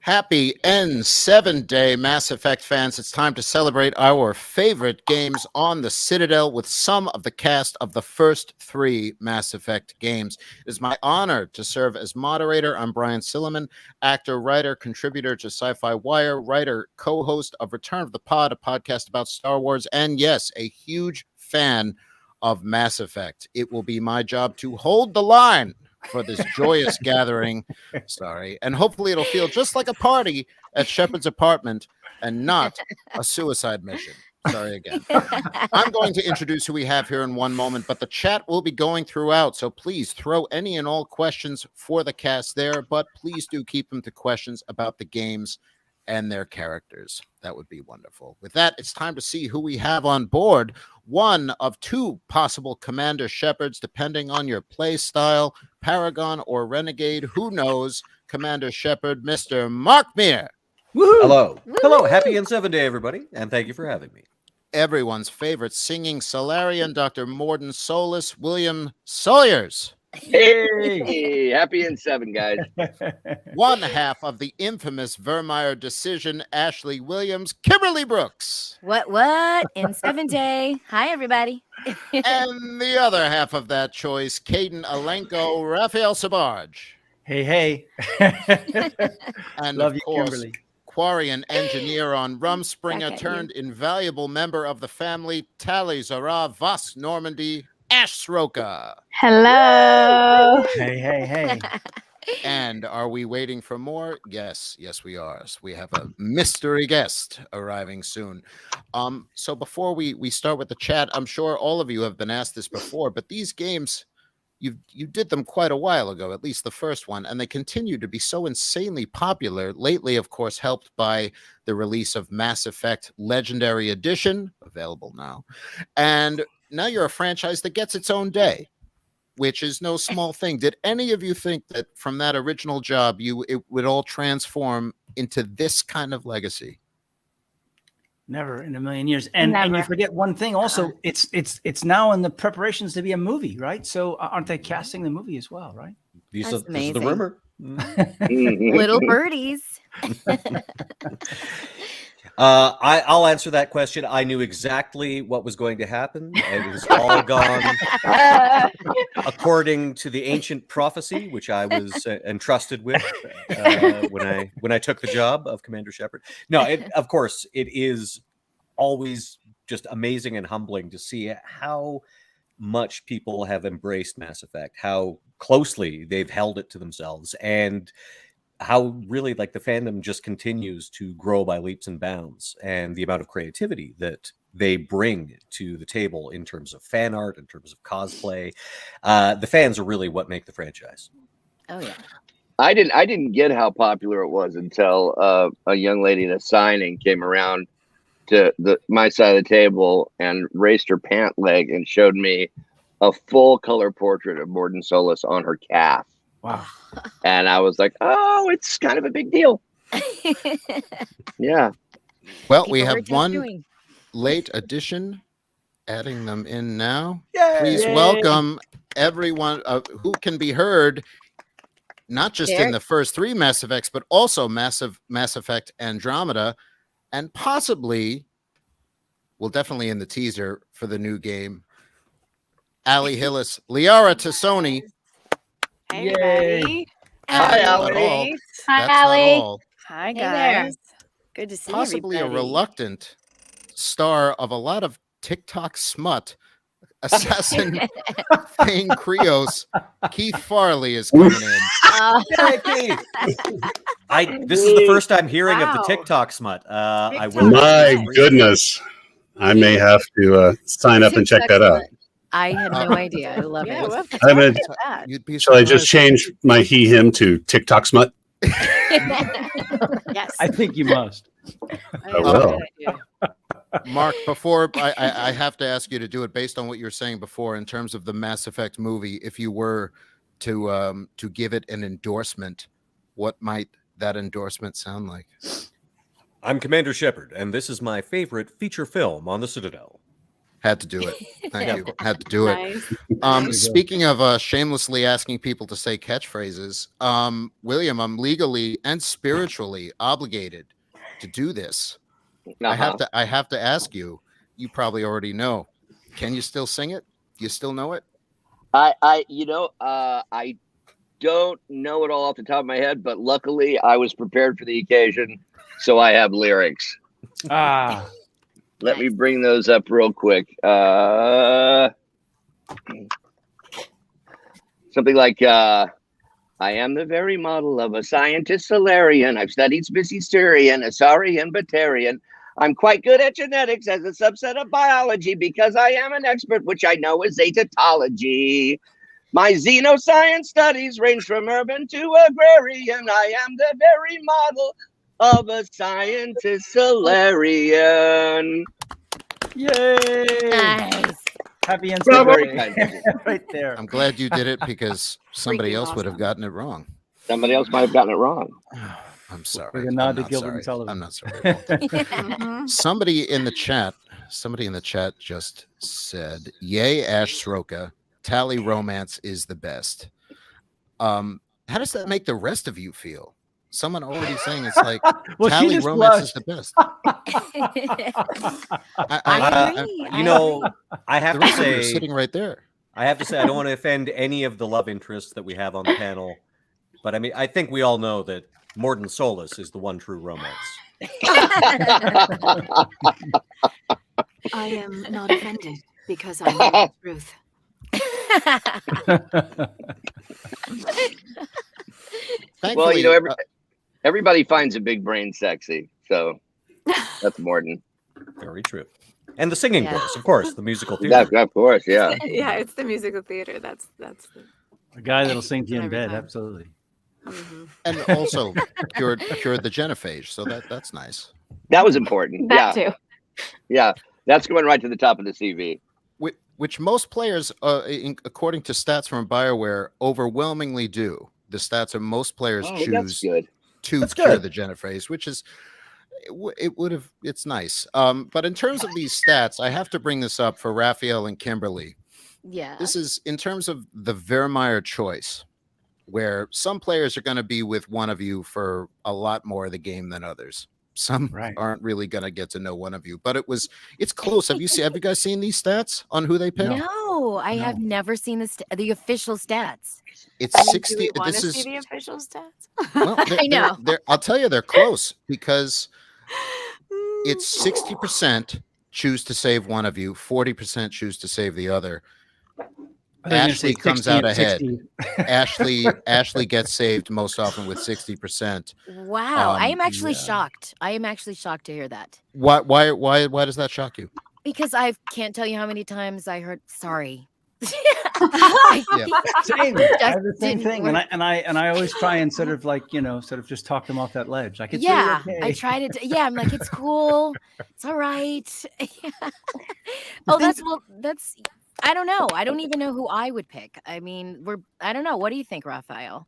Happy N7 Day, Mass Effect fans. It's time to celebrate our favorite games on the Citadel with some of the cast of the first 3 Mass Effect games. It is my honor to serve as moderator. I'm Brian Silliman, actor, writer, contributor to Sci-Fi Wire, writer, co-host of Return of the Pod, a podcast about Star Wars, and yes, a huge fan of Mass Effect. It will be my job to hold the line for this joyous gathering. Sorry. And hopefully it'll feel just like a party at Shepard's apartment and not a suicide mission. Sorry again. I'm going to introduce who we have here in one moment, but the chat will be going throughout. So please throw any and all questions for the cast there, but please do keep them to questions about the games and their characters. That would be wonderful. With that, it's time to see who we have on board. One of 2 possible Commander Shepards, depending on your play style, Paragon or Renegade. Who knows? Commander Shepard, Mr. Mark Meer. Woohoo! Hello. Woo-hoo! Hello. Happy N7 Day, everybody. And thank you for having me. Everyone's favorite singing Solarian, Dr. Mordin Solus, William Sawyers. Hey, happy N7, guys. One half of the infamous Virmire decision, Ashley Williams, Kimberly Brooks. What? N7 Day. Hi, everybody. And the other half of that choice, Caden Alenko, Raphael Sabarge. Hey. And Love of you, course, Kimberly. quarry and engineer on Rumspringer Back at turned invaluable member of the family, Tali Zara Voss Normandy, Ash Sroka. Hello. Hey. And are we waiting for more? Yes, we are. So we have a mystery guest arriving soon. So before we start with the chat, I'm sure all of you have been asked this before, but these games, you did them quite a while ago, at least the first one, and they continue to be so insanely popular. Lately, of course, helped by the release of Mass Effect Legendary Edition, available now. And now you're a franchise that gets its own day, which is no small thing. Did any of you think that from that original job, it would all transform into this kind of legacy? Never in a million years. And you forget one thing also, it's now in the preparations to be a movie, right? So aren't they casting the movie as well, right? This That's is the amazing. rumor. Little birdies. I'll answer that question. I knew exactly what was going to happen. It was all gone according to the ancient prophecy, which I was entrusted with when I took the job of Commander Shepard. No, of course, it is always just amazing and humbling to see how much people have embraced Mass Effect, how closely they've held it to themselves, and how really like the fandom just continues to grow by leaps and bounds, and the amount of creativity that they bring to the table in terms of fan art, in terms of cosplay. The fans are really what make the franchise. Oh yeah. I didn't get how popular it was until a young lady at a signing came around to my side of the table and raised her pant leg and showed me a full color portrait of Mordin Solus on her calf. Wow. And I was like, oh, it's kind of a big deal. Yeah. Well, People we were have just one doing. late addition, adding them in now. Yay! Please welcome everyone who can be heard, not just in Derek? the first 3 Mass Effects, but also Mass Effect Andromeda, and possibly, well, definitely in the teaser for the new game, Ali Hillis, Liara Tassoni. Hey, Yay. everybody. Hi, Not Allie. all. Hi, That's not Allie. all. Hi, Hey there. guys. Good to see Possibly everybody. a reluctant star of a lot of TikTok smut, assassin Thane Krios, Keith Farley is coming in. Hey, Keith. This is the first I'm hearing of the Wow. TikTok smut. I TikTok. will. My goodness. I may have to sign up and check that out. I had no idea. I love Yeah, it. we'll have to I'm talk a- about that. You'd be Shall I just surprised. change my he, him to TikTok smut? Yes. I think you must. I will. love that idea. Mark, before I have to ask you to do it based on what you were saying before in terms of the Mass Effect movie. If you were to give it an endorsement, what might that endorsement sound like? I'm Commander Shepard, and this is my favorite feature film on the Citadel. Had to do it. Thank you. Had to do it. Nice. Speaking of shamelessly asking people to say catchphrases, William, I'm legally and spiritually obligated to do this. I have to ask you. You probably already know. Can you still sing it? Do you still know it? I don't know it all off the top of my head, but luckily I was prepared for the occasion, so I have lyrics. Let me bring those up real quick. Something like, I am the very model of a scientist Solarian. I've studied Spicysterian, Asarian, Batarian. I'm quite good at genetics as a subset of biology because I am an expert, which I know is atotology. My xenoscience studies range from urban to agrarian. I am the very model of a scientist Solarian. Yay! Nice. Happy and Very kind of you. right there. I'm glad you did it because somebody Freaking else would have awesome. gotten it wrong. Somebody else might have gotten it wrong. I'm sorry. With a nod I'm to not Gilbert sorry. and Sullivan. I'm not sorry. Mhm. Somebody in the chat just said, "Yay, Ash Sroka. Tali romance is the best." How does that make the rest of you feel? Someone already saying it's like Well, she Tali just romance is blushed. the best. I agree. You know, I have The to rest of you are say, sitting right there. I have to say, I don't want to offend any of the love interests that we have on the panel, but I mean, I think we all know that Mordin Solus is the one true romance. I am not offended because I know the truth. Well, Thankfully, everybody finds a big brain sexy, so that's Mordin. Very true. And the singing Yeah. voice, of course, the musical theater. Of course, yeah. Yeah, it's the musical theater. That's the. A guy that'll sing to you in Every bed, time. absolutely. Mhm. and also cured the genophage, so that's nice. That was important. That Yeah, too. yeah. That's going right to the top of the CV. Which most players, according to stats from BioWare, overwhelmingly do. The stats are most players Oh, that's choose good. to That's cure good. the genophage, which is it's nice. But in terms of these stats, I have to bring this up for Raphael and Kimberly. Yeah. This is in terms of the Virmire choice, where some players are going to be with one of you for a lot more of the game than others. Some Right. aren't really going to get to know one of you, but it's close. Have you guys seen these stats on who they pick? No, I have never seen the official stats. It's Do 60. we want This to is see the official stats? well, I know. I'll tell you, they're close because it's 60% choose to save one of you, 40% choose to save the other. I thought you were gonna say Ashley comes 60 out and ahead. 60. Ashley gets saved most often with 60%. Wow, I am actually yeah. shocked. I am actually shocked to hear that Why does that shock you? because I can't tell you how many times I heard sorry. Yeah. Same. I have the same didn't thing, work. and I always try and sort of like just talk them off that ledge. Like it's Yeah, really I okay. try to. Yeah, I'm like it's cool. It's all right. Oh, that's I don't know. I don't even know who I would pick. I mean, I don't know. What do you think, Raphael?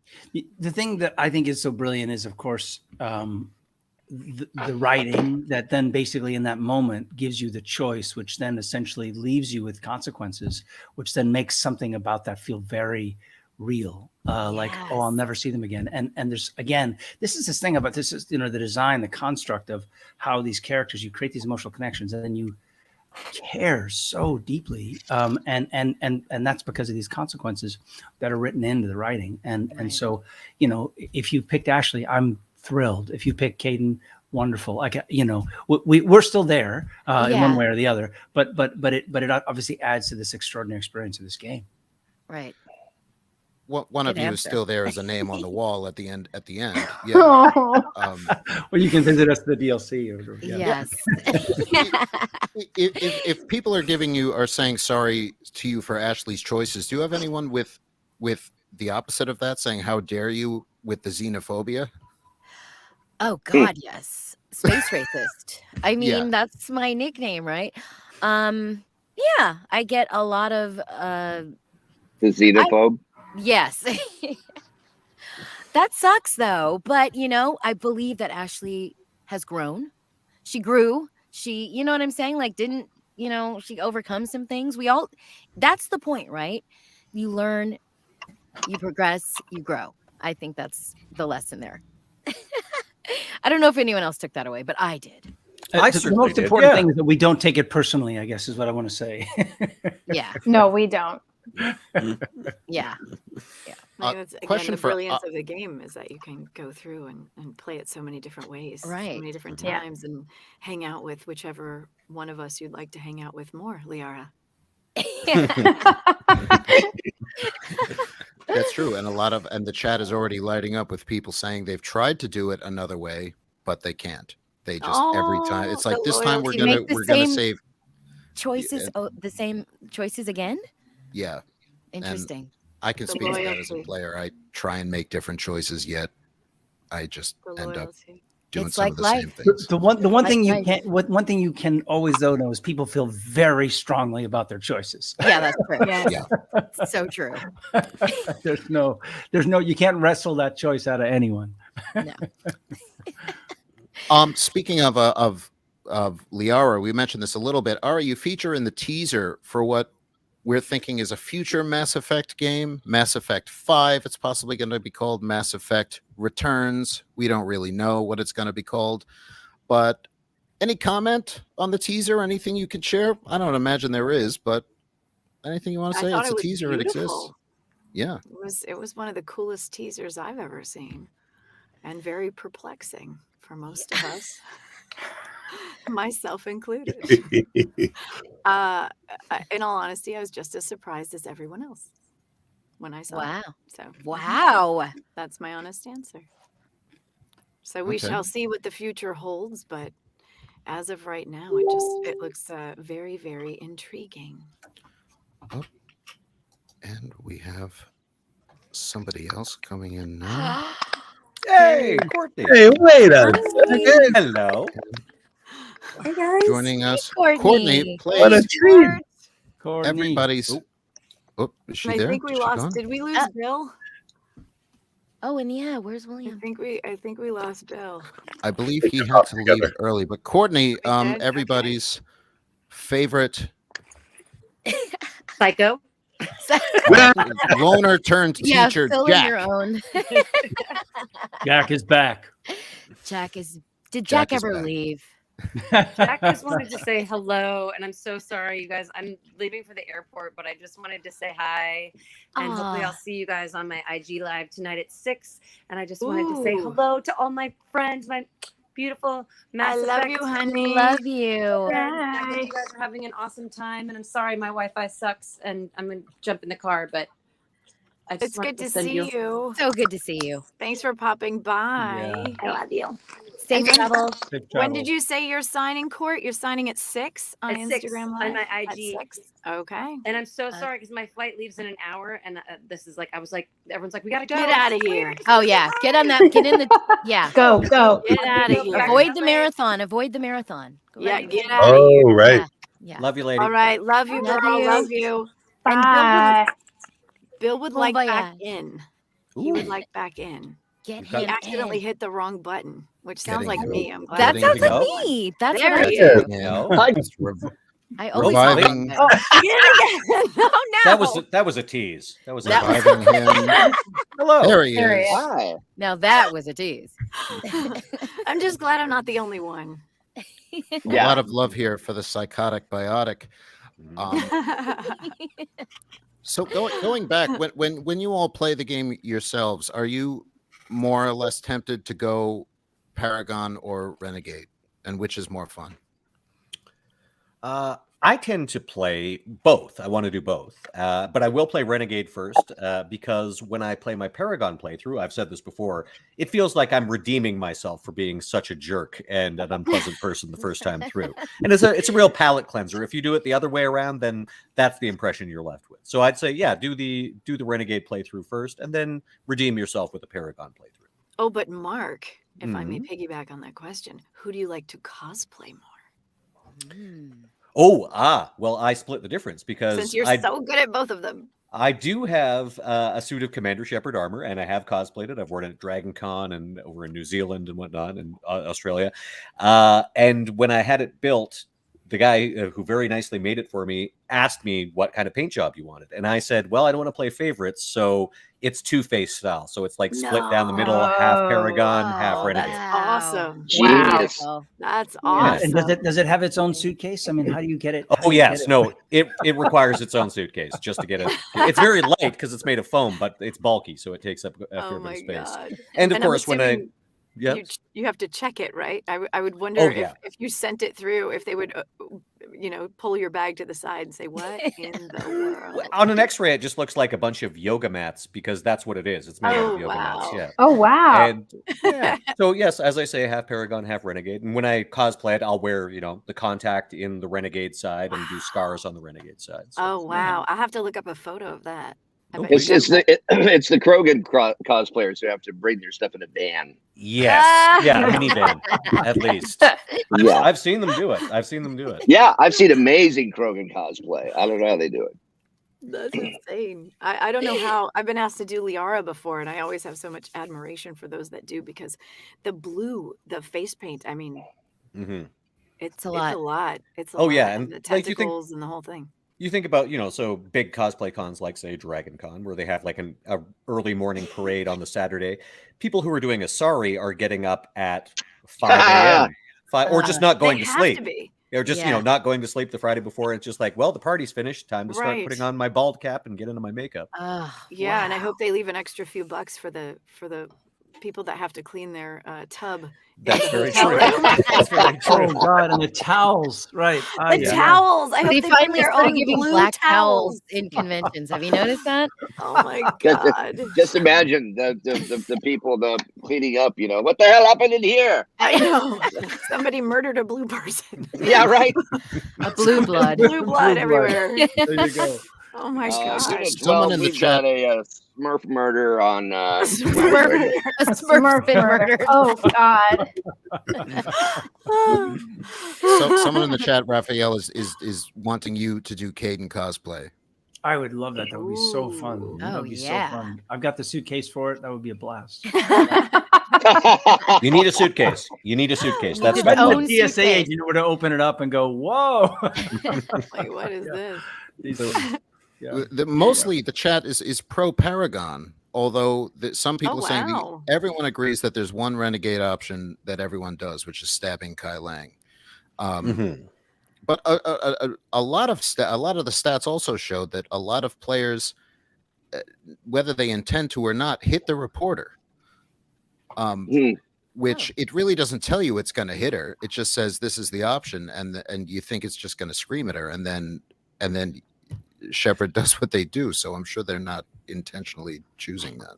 The thing that I think is so brilliant is, of course, the writing that then basically in that moment gives you the choice, which then essentially leaves you with consequences, which then makes something about that feel very real. Like, oh, I'll Yes. never see them again. And there's, again, this is the design, the construct of how these characters, you create these emotional connections and then you care so deeply. And that's because of these consequences that are written into the writing. And Right. so, if you picked Ashley, I'm thrilled. If you pick Caden, wonderful. Like, we're still there in Yeah. one way or the other, but it obviously adds to this extraordinary experience of this game. Right. One of Good you is answer. still there as a name on the wall at the end. Yeah. Or you can visit us at the DLC. Yes. If people are saying sorry to you for Ashley's choices, do you have anyone with the opposite of that, saying how dare you with the xenophobia? Oh God, yes. Space racist. I mean, Yeah. that's my nickname, right? Yeah, I get a lot of The xenophobe. yes. That sucks though, but I believe that Ashley has grown. She grew. She, you know what I'm saying? Like didn't she overcomes some things. That's the point, right? You learn, you progress, you grow. I think that's the lesson there. I don't know if anyone else took that away, but I did. I The certainly most did, important yeah. thing is that we don't take it personally, I guess is what I want to say. Yeah. No, we don't. Yeah. Like that's, again, question the for- brilliance of the game is that you can go through and play it so many different ways, so Right. many different Yeah. times, and hang out with whichever one of us you'd like to hang out with more, Liara. That's true, and the chat is already lighting up with people saying they've tried to do it another way, but they can't. They just every time it's Oh, like the this time we're loyalty. Make the gonna same save. choices. The same choices again. Yeah, Interesting. I can The speak to that as a loyalty. player. I try and make different choices, yet I just The end up loyalty. doing It's some like of the same life. things. The one thing you Like- can't one thing you can always though know is people feel very strongly about their choices. Yeah, that's true. Yeah. So true. there's no you can't wrestle that choice out of anyone. No. Speaking of Liara, we mentioned this a little bit. Ari, you feature in the teaser for what we're thinking is a future Mass Effect game, Mass Effect 5. It's possibly going to be called Mass Effect Returns. We don't really know what it's going to be called, but any comment on the teaser? Anything you can share? I don't imagine there is, but anything you want to I say? thought It's it a was teaser. It exists. beautiful. Yeah. It was one of the coolest teasers I've ever seen, and very perplexing for most of us, myself included. In all honesty, I was just as surprised as everyone else when I saw it. Wow. So Wow. that's my honest answer. So we Okay. shall see what the future holds, but as of right now, it looks very, very intriguing. And we have somebody else coming in now. Hey, Courtney. Hey, wait a second. Hello. Hey guys. Joining us, Courtney. please. What a treat. Courtney. Everybody's. Oh, is she I there? think we Is she lost. gone? Did we lose Bill? Oh, and yeah, where's I William? think we lost Bill. I believe he Get had off to leave together. early, but Courtney, did? Okay. everybody's favorite Psycho. loner turned Yeah, teacher, fill in Jack. your own. Jack is back. Did Jack Jack is ever back. leave? Jack just wanted to say hello, and I'm so sorry, you guys. I'm leaving for the airport, but I just wanted to say hi, and hopefully Aw. I'll see you guys on my IG live tonight at 6. And I just wanted to say Ooh. hello to all my friends, my beautiful Mass I love Effect you, honey. Love you. friends. I hope you guys are having an awesome time, and I'm sorry my Wi-Fi sucks, and I'm gonna jump in the car, but I just It's wanted good to send see you. So good to see you. Thanks for popping by. Yeah. I love you. Safe when- travel. Safe When travels. did you say you're signing, Court? You're signing at 6 on At 6 Instagram on Live? my At IG. 6? Okay. And I'm so sorry because my flight leaves in an hour, and this is like I was like, everyone's like, we gotta go. Get out of here. Oh yeah, get on that. Get in the. Yeah. Go. Get out of Avoid here. Avoid the marathon. Avoid the marathon. Go Yeah, right. get out of here. Oh, right. Yeah. Love you, lady. All right. Love you, Love girl. you. Love you. And Bye. Bill would Bon like back voyage. in. He would like back in. Get Okay. He him accidentally in. hit the wrong button, which sounds Getting like him. me. I'm glad. That Getting sounds him like out. me. That's There what I he do. is. No. Just I always Reviving- do Oh, that. get it again. No. That was a tease. That was a That was- Reviving him. hello. There he There he is. is. Hi. Now that was a tease. I'm just glad I'm not the only one. A lot of love here for the psychotic biotic. So going back, when you all play the game yourselves, are you more or less tempted to go Paragon or Renegade, and which is more fun? I tend to play both. I want to do both, but I will play Renegade first because when I play my Paragon playthrough, I've said this before, it feels like I'm redeeming myself for being such a jerk and an unpleasant person the first time through. And it's a real palate cleanser. If you do it the other way around, then that's the impression you're left with. So I'd say, yeah, do the Renegade playthrough first, and then redeem yourself with a Paragon playthrough. Oh, but Mark, if I may Mhm. piggyback on that question, who do you like to cosplay more? Mm. Well, I split the difference because Since you're so good at both of them. I do have a suit of Commander Shepard armor, and I have cosplayed it. I've worn it at Dragon Con and over in New Zealand and whatnot, and Australia. And when I had it built, the guy who very nicely made it for me asked me what kind of paint job you wanted. And I said, well, I don't want to play favorites. So it's two-face style. So it's like split down the middle, half Paragon, half Renegade. That's awesome. Genius. Wow. That's Yeah. awesome. And does it have its own suitcase? I mean, how do you get it? Oh yes, no, it requires its own suitcase just to get it. It's very light because it's made of foam, but it's bulky, so it takes up a fair Oh bit of my space. god. And of And I'm course, when I assuming yeah, you have to check it, right? I would wonder Oh, yeah. if you sent it through, if they would, pull your bag to the side and say, "What in the world?" on an X-ray, it just looks like a bunch of yoga mats because that's what it is. It's made out Oh, of yoga mats. wow. Yeah. Oh wow. And yeah, so yes, as I say, half Paragon, half Renegade. And when I cosplay it, I'll wear, the contact in the Renegade side and do scars on the Renegade side. So, Oh wow! I have to look up a photo of that. I Oh, bet It's you it's got the it's the Krogan cosplayers who have to bring their stuff in a van. yes, yeah, minivan at least. Yeah, I've seen them do it. I've seen them do it. yeah. I've seen amazing Krogan cosplay. I don't know how they do it. That's insane. I don't know how. I've been asked to do Liara before, and I always have so much admiration for those that do, because the blue, the face paint. I mean, hmm it's a lot. a lot. It's a Oh, lot. yeah, and, the like, you think- tentacles and the whole thing. You think about, so big cosplay cons like, say, Dragon Con, where they have like a early morning parade on the Saturday. People who are doing Asari are getting up at 5 a.m. Or just not going They to have sleep. to be. They're just, Yeah. Not going to sleep the Friday before. It's just like, well, the party's finished. Time to start Right. putting on my bald cap and get into my makeup. Yeah, and I wow. hope they leave an extra few bucks for the people that have to clean their tub. in That's the very hotel true. room. That's very Oh true. God, and the towels, right? The Yeah. towels. I hope They they bring finally their started own giving blue black towels. towels in conventions. Have you noticed that? Oh my god! Just imagine the people cleaning up. What the hell happened in here? I know somebody murdered a blue person. Yeah, right. A blue blood. Blue blood blood. everywhere. There you go. Oh my gosh! Someone in the we've chat- got a Smurf murder on. Smurf. A Smurf's been murdered. Oh God. So someone in the chat, Raphael, is wanting you to do Caden cosplay. I would love that. That would be so fun. Ooh. That Oh, would be yeah. so fun. I've got the suitcase for it. That would be a blast. You need a suitcase. You need a suitcase. That's His the Imagine own the TSA suitcase. agent were to open it up and go, "Whoa!" Like, what is this? These- yeah. Mostly the chat is pro Paragon, although some people saying wow. everyone agrees that there's one Renegade option that everyone does, which is stabbing Kai Lang. Mhm. But a lot of the stats also showed that a lot of players, whether they intend to or not, hit the reporter. Which it really doesn't tell you it's going to hit her. It just says this is the option, and you think it's just going to scream at her, and then Shepard does what they do. So I'm sure they're not intentionally choosing that.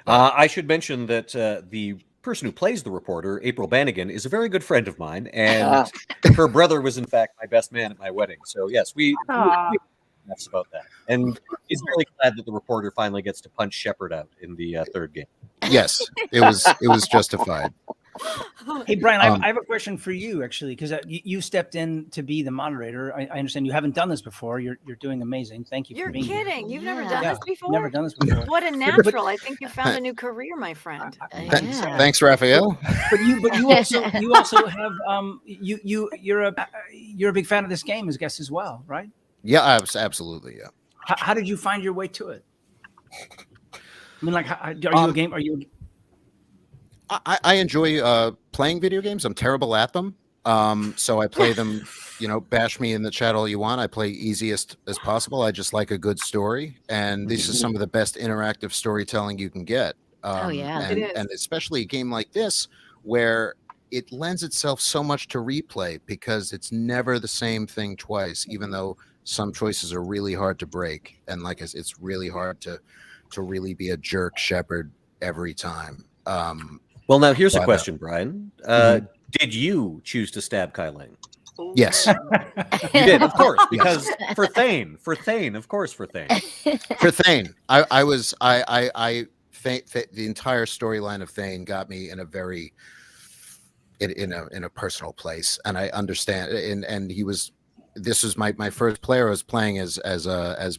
I should mention that the person who plays the reporter, April Bannigan, is a very good friend of mine, and her brother was in fact my best man at my wedding. So yes, that's about that. And he's really glad that the reporter finally gets to punch Shepard out in the third game. Yes, it was justified. Hey, Brian, I have a question for you, actually, because you stepped in to be the moderator. I understand you haven't done this before. You're doing amazing. Thank you You're for being here. kidding. You've never Yeah. done Yeah, this before? Never done this before. What a natural. I think you found a new career, my friend. Yeah. Thanks, Raphael. But you also have you're a big fan of this game, I guess, as well, right? Yeah, absolutely. Yeah. How did you find your way to it? I mean, like, are you a game? Are you? I enjoy playing video games. I'm terrible at them. So I play them, bash me in the chat all you want. I play easiest as possible. I just like a good story. And this is some of the best interactive storytelling you can get. Oh, yeah. It is. And especially a game like this, where it lends itself so much to replay because it's never the same thing twice, even though some choices are really hard to break. And like I said, it's really hard to really be a jerk Shepard every time. Well, now here's a But, question, Brian. Did you choose to stab Kai Lang? Yes. You did, of course, because for Thane, of course, for Thane. For Thane, the entire storyline of Thane got me in a very in a personal place, and I understand. And he was this is my first player. I was playing as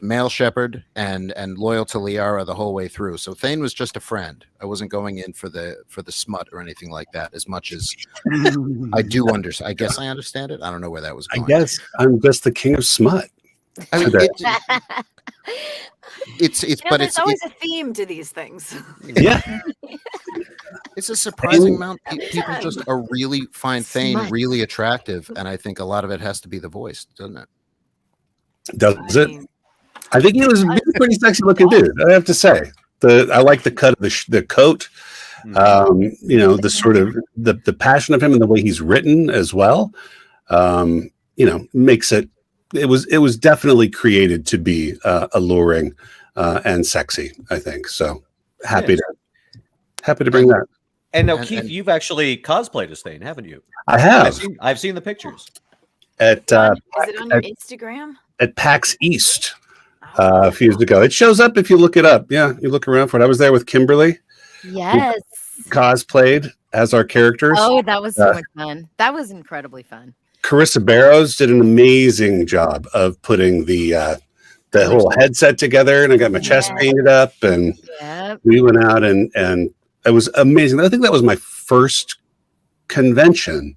male shepherd and loyal to Liara the whole way through. So Thane was just a friend. I wasn't going in for the smut or anything like that. As much as I do understand, I guess I understand it. I don't know where that was I going. guess I'm just the king of smut. I mean, but there's always a theme to these things. Yeah. It's a surprising amount. People just are really find Thane Smut. really attractive, and I think a lot of it has to be the voice, doesn't it? Does it? I think he was a pretty sexy looking dude. I have to say. I like the cut of the coat. You know, the sort of the passion of him and the way he's written as well. You know, makes it. It was definitely created to be alluring and sexy. I think so. Happy to bring that. And now, Keith, you've actually cosplayed as Thane, haven't you? I have. I've seen the pictures. Is it on your Instagram? At PAX East a few years ago. It shows up if you look it up. Yeah, you look around for it. I was there with Kimberly. Yes. Cosplayed as our characters. Oh, that was so much fun. That was incredibly fun. Carissa Barrows did an amazing job of putting the whole headset together, and I got my chest painted up, and we went out and it was amazing. I think that was my first convention,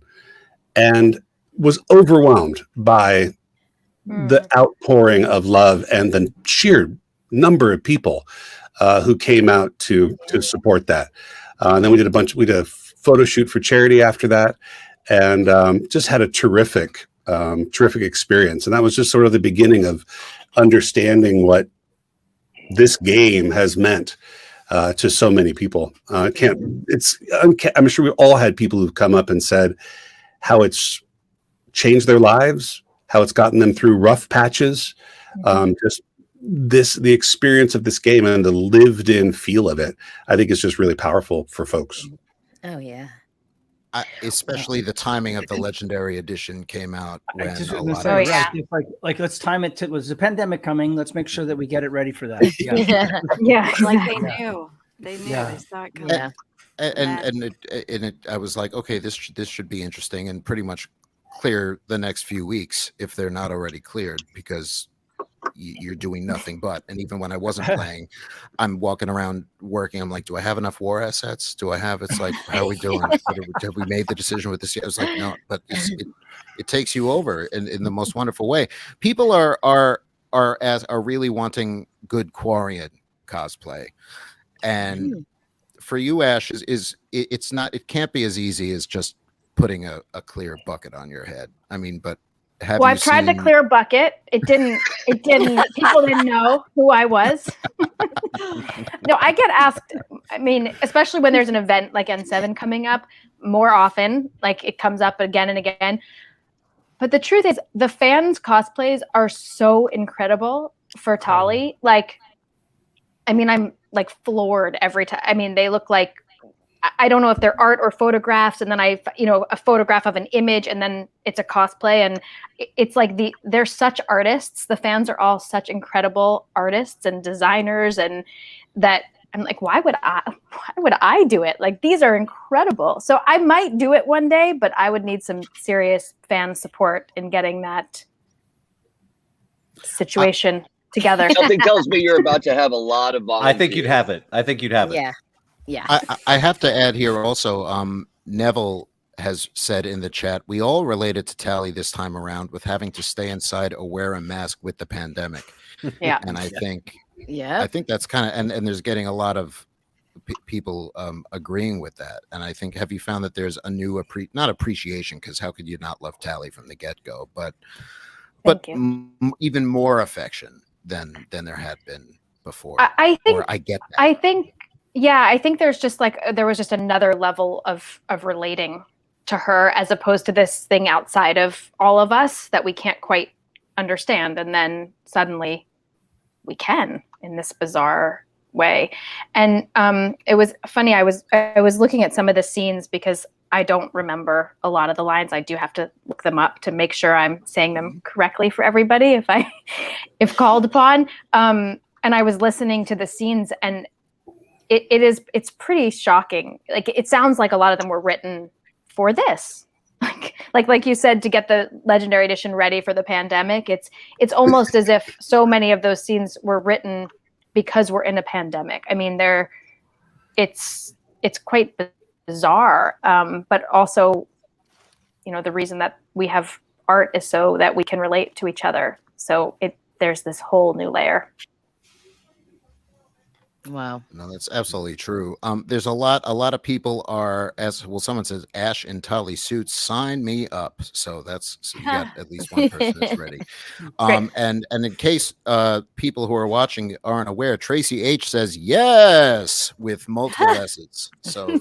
and was overwhelmed by the outpouring of love and the sheer number of people who came out to support that. And then we did a photo shoot for charity after that, and just had a terrific experience. And that was just sort of the beginning of understanding what this game has meant to so many people. I'm sure we all had people who've come up and said how it's changed their lives, how it's gotten them through rough patches. Just the experience of this game and the lived in feel of it, I think is just really powerful for folks. Oh yeah. Especially the timing of the Legendary Edition came out when a lot Oh, of yeah. Like let's time it to, was the pandemic coming? Let's make sure that we get it ready for that. Yeah. Yeah, like they knew. They knew. Yeah. They saw it coming. Yeah. and I was like, okay, this should be interesting, and pretty much clear the next few weeks if they're not already cleared, because you're doing nothing but. And even when I wasn't playing, I'm walking around working. I'm like, do I have enough war assets? Do I have? It's like, how are we doing? Have we made the decision with this? I was like, no, but it takes you over in the most wonderful way. People are really wanting good Quarian cosplay, and for you, Ash, it's not. It can't be as easy as just putting a clear bucket on your head. I mean, but I've tried the clear bucket. It didn't. People didn't know who I was. No, I get asked. I mean, especially when there's an event like N7 coming up more often, like it comes up again and again. But the truth is, the fans' cosplays are so incredible for Tali. Like, I mean, I'm like floored every time. I mean, they look like, I don't know if they're art or photographs, and then a photograph of an image, and then it's a cosplay, and it's like they're such artists. The fans are all such incredible artists and designers, and that I'm like, why would I do it? Like, these are incredible. So I might do it one day, but I would need some serious fan support in getting that situation together. Something tells me you're about to have a lot of volunteers. I think you'd have it. Yeah. Yeah. I have to add here also, Neville has said in the chat, we all related to Tali this time around with having to stay inside or wear a mask with the pandemic. Yeah. And I think that's kind of, and there's getting a lot of people agreeing with that. And I think, have you found that there's a new not appreciation, because how could you not love Tali from the get-go, but even more affection than there had been before. I think I get that. I think there's just there was just another level of relating to her, as opposed to this thing outside of all of us that we can't quite understand, and then suddenly we can in this bizarre way. And it was funny. I was looking at some of the scenes because I don't remember a lot of the lines. I do have to look them up to make sure I'm saying them correctly for everybody if called upon. And I was listening to the scenes, and it's pretty shocking. Like, it sounds like a lot of them were written for this. Like like you said, to get the Legendary Edition ready for the pandemic, it's almost as if so many of those scenes were written because we're in a pandemic. I mean, it's quite bizarre, but also, the reason that we have art is so that we can relate to each other. So there's this whole new layer. Wow. No, that's absolutely true. There's a lot of people are, someone says, Ash in Tali suits, sign me up. So you got at least one person that's ready. And in case people who are watching aren't aware, Tracy H says yes with multiple S's. So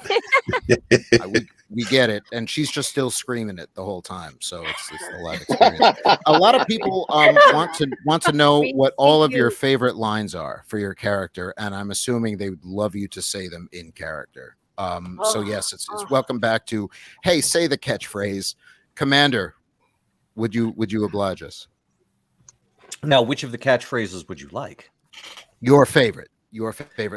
we get it. And she's just still screaming it the whole time. So it's a lot of experience. A lot of people want to know what all of your favorite lines are for your character. And I'm assuming they would love you to say them in character. So yes, it's welcome back to, hey, say the catchphrase. Commander, would you oblige us? Now, which of the catchphrases would you like? Your favorite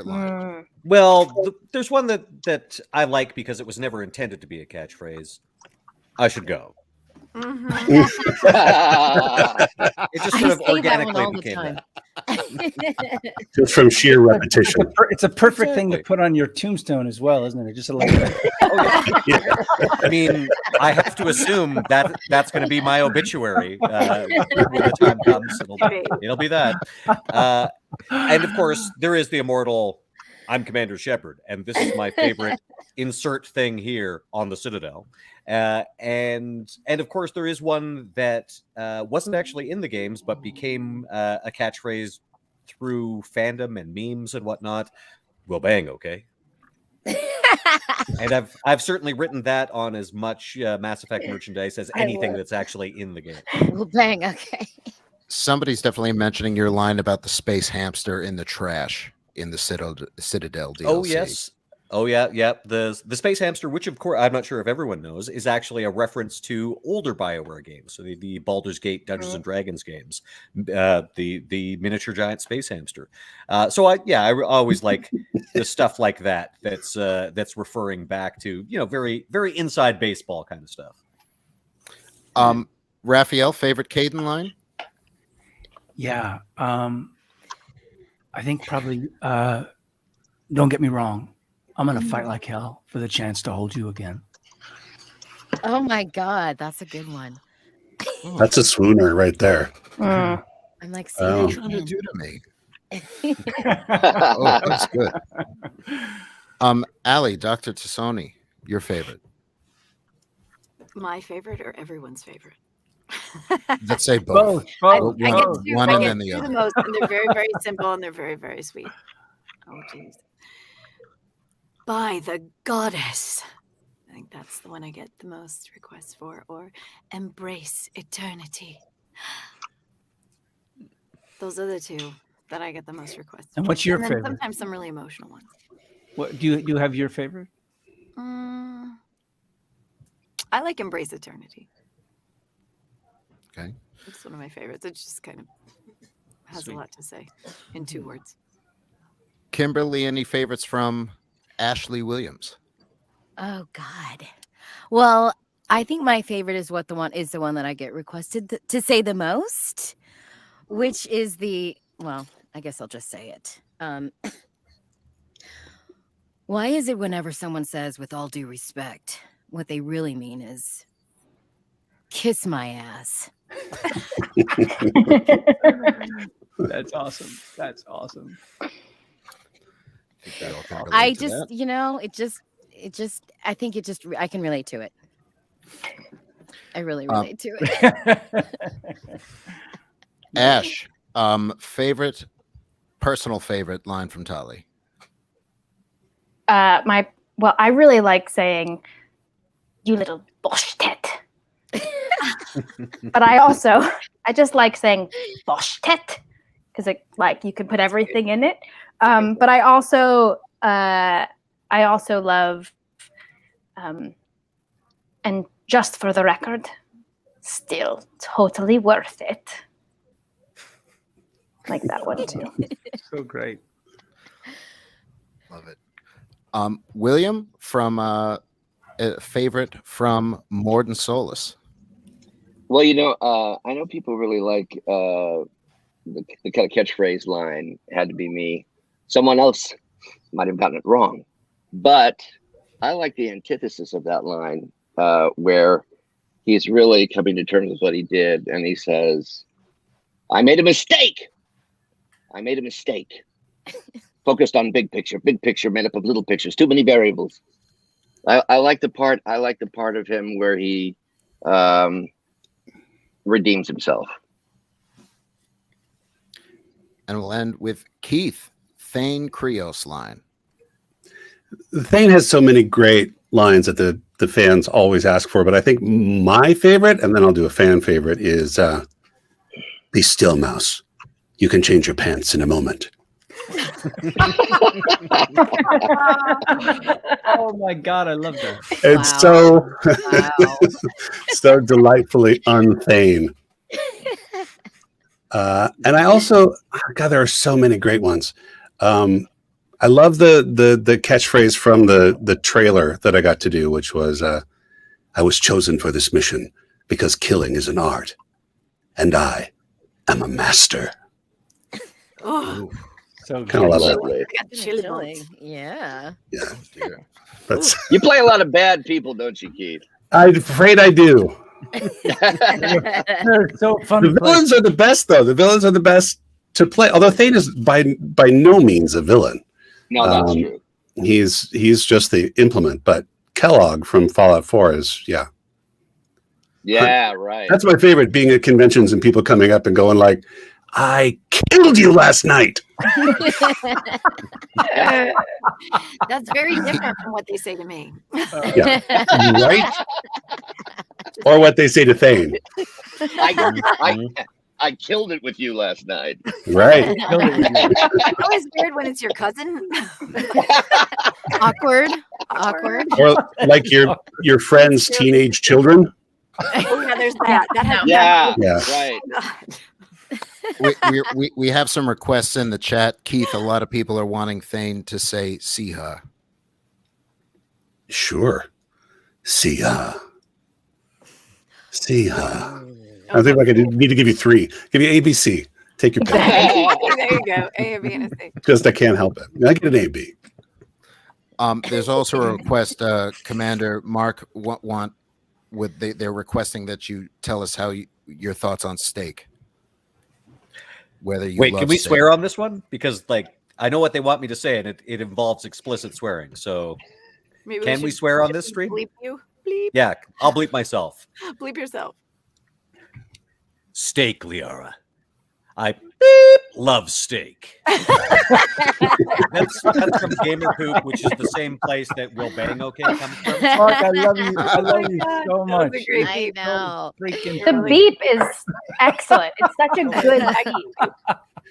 line. Well, there's one that I like because it was never intended to be a catchphrase. I should go. Mm-hmm. It just sort of organically became that. Just from sheer repetition. It's a perfect thing to put on your tombstone as well, isn't it? Just like I mean, I have to assume that that's going to be my obituary when the time comes. It'll be that. And of course, there is the immortal, I'm Commander Shepard, and this is my favorite insert thing here on the Citadel. And of course, there is one that wasn't actually in the games, but became a catchphrase through fandom and memes and whatnot. We'll bang, okay? And I've certainly written that on as much Mass Effect merchandise as anything that's actually in the game. We'll bang, okay. Somebody's definitely mentioning your line about the space hamster in the trash in the Citadel DLC. Oh, yes. Oh, yeah. The space hamster, which of course I'm not sure if everyone knows, is actually a reference to older BioWare games. So the Baldur's Gate Dungeons and Dragons games, the miniature giant space hamster. So I always like the stuff like that. That's referring back to, very, very inside baseball kind of stuff. Raphael, favorite Caden line? Yeah. I think probably, don't get me wrong, I'm going to fight like hell for the chance to hold you again. Oh my God, that's a good one. That's a swooner right there. I'm like, see what you're trying to do to me. Oh, that's good. Ali, Dr. Tassoni, your favorite? My favorite or everyone's favorite? Let's say both. I get One and then the other. The most, and they're very, very simple, and they're very, very sweet. Oh, jeez. By the goddess. I think that's the one I get the most requests for. Or embrace eternity. Those are the two that I get the most requests. And what's your then favorite? Sometimes some really emotional ones. What do you have your favorite? I like embrace eternity. Okay. It's one of my favorites. It just kind of has a lot to say in 2 words. Kimberly, any favorites from Ashley Williams? Oh God. Well, I think my favorite is the one that I get requested to say the most, which is I guess I'll just say it. Why is it whenever someone says, with all due respect, what they really mean is kiss my ass? That's awesome. That's awesome. I can relate to it. I really relate to it. Ash, personal favorite line from Tali? I really like saying, you little bullshit. But I just like saying bullshit because you can put everything in it. But I also love, and just for the record, still totally worth it. Like that one too. So great. Love it. William, from a favorite from Mordin Solus. Well, I know people really like the kind of catchphrase line, "Had to be me." Someone else might have gotten it wrong, but I like the antithesis of that line, where he's really coming to terms with what he did, and he says, "I made a mistake. I made a mistake. Focused on big picture made up of little pictures, too many variables." I like the part of him where he redeems himself. And we'll end with Keith, Thane Krios line. Thane has so many great lines that the fans always ask for, but I think my favorite, and then I'll do a fan favorite, is "Be still, mouse. You can change your pants in a moment." Oh my God, I love that. It's so delightfully unthane. And I also, God, there are so many great ones. I love the catchphrase from the trailer that I got to do, which was, "I was chosen for this mission because killing is an art, and I am a master." Oh, So Kind of love that. Lovely. I got the chilly Chilling. bumps. Yeah. Yeah, that's. You play a lot of bad people, don't you, Keith? I'm afraid I do. they're so fun. The villains are the best, though. The villains are the best to play. Although Thane is by no means a villain. No, that's true. He's just the implement. But Kellogg from Fallout 4 is, yeah. Yeah, right. That's my favorite, being at conventions and people coming up and going like, "I killed you last night." That's very different from what they say to me. Yeah. Right? Or what they say to Thane. I killed it with you last night. Right. It's always weird when it's your cousin. Awkward. Or like your friend's teenage children. Oh, yeah, there's that. That had Yeah, Yeah. right. We have some requests in the chat. Keith, a lot of people are wanting Thane to say "see her." Sure. See ya. See ya. I think I need to give you 3. Give you ABC. Take your pick. there you go. A, B, and a C. Just I can't help it. I get an AB. There's also a request, Commander Mark they're requesting that you tell us how your thoughts on steak. Whether you Wait, love can we steak. swear on this one? Because I know what they want me to say, and it involves explicit swearing. So Maybe can we should swear on this stream? Bleep you. Bleep. Yeah, I'll bleep myself. Bleep yourself. Steak, Liara. I love steak. That's from Gamer Poop, which is the same place that Will Bang OK comes from. Mark, I love you. I love you God, so that was much. a great I beep. know. Freaking The beep is excellent. It's such a good beep.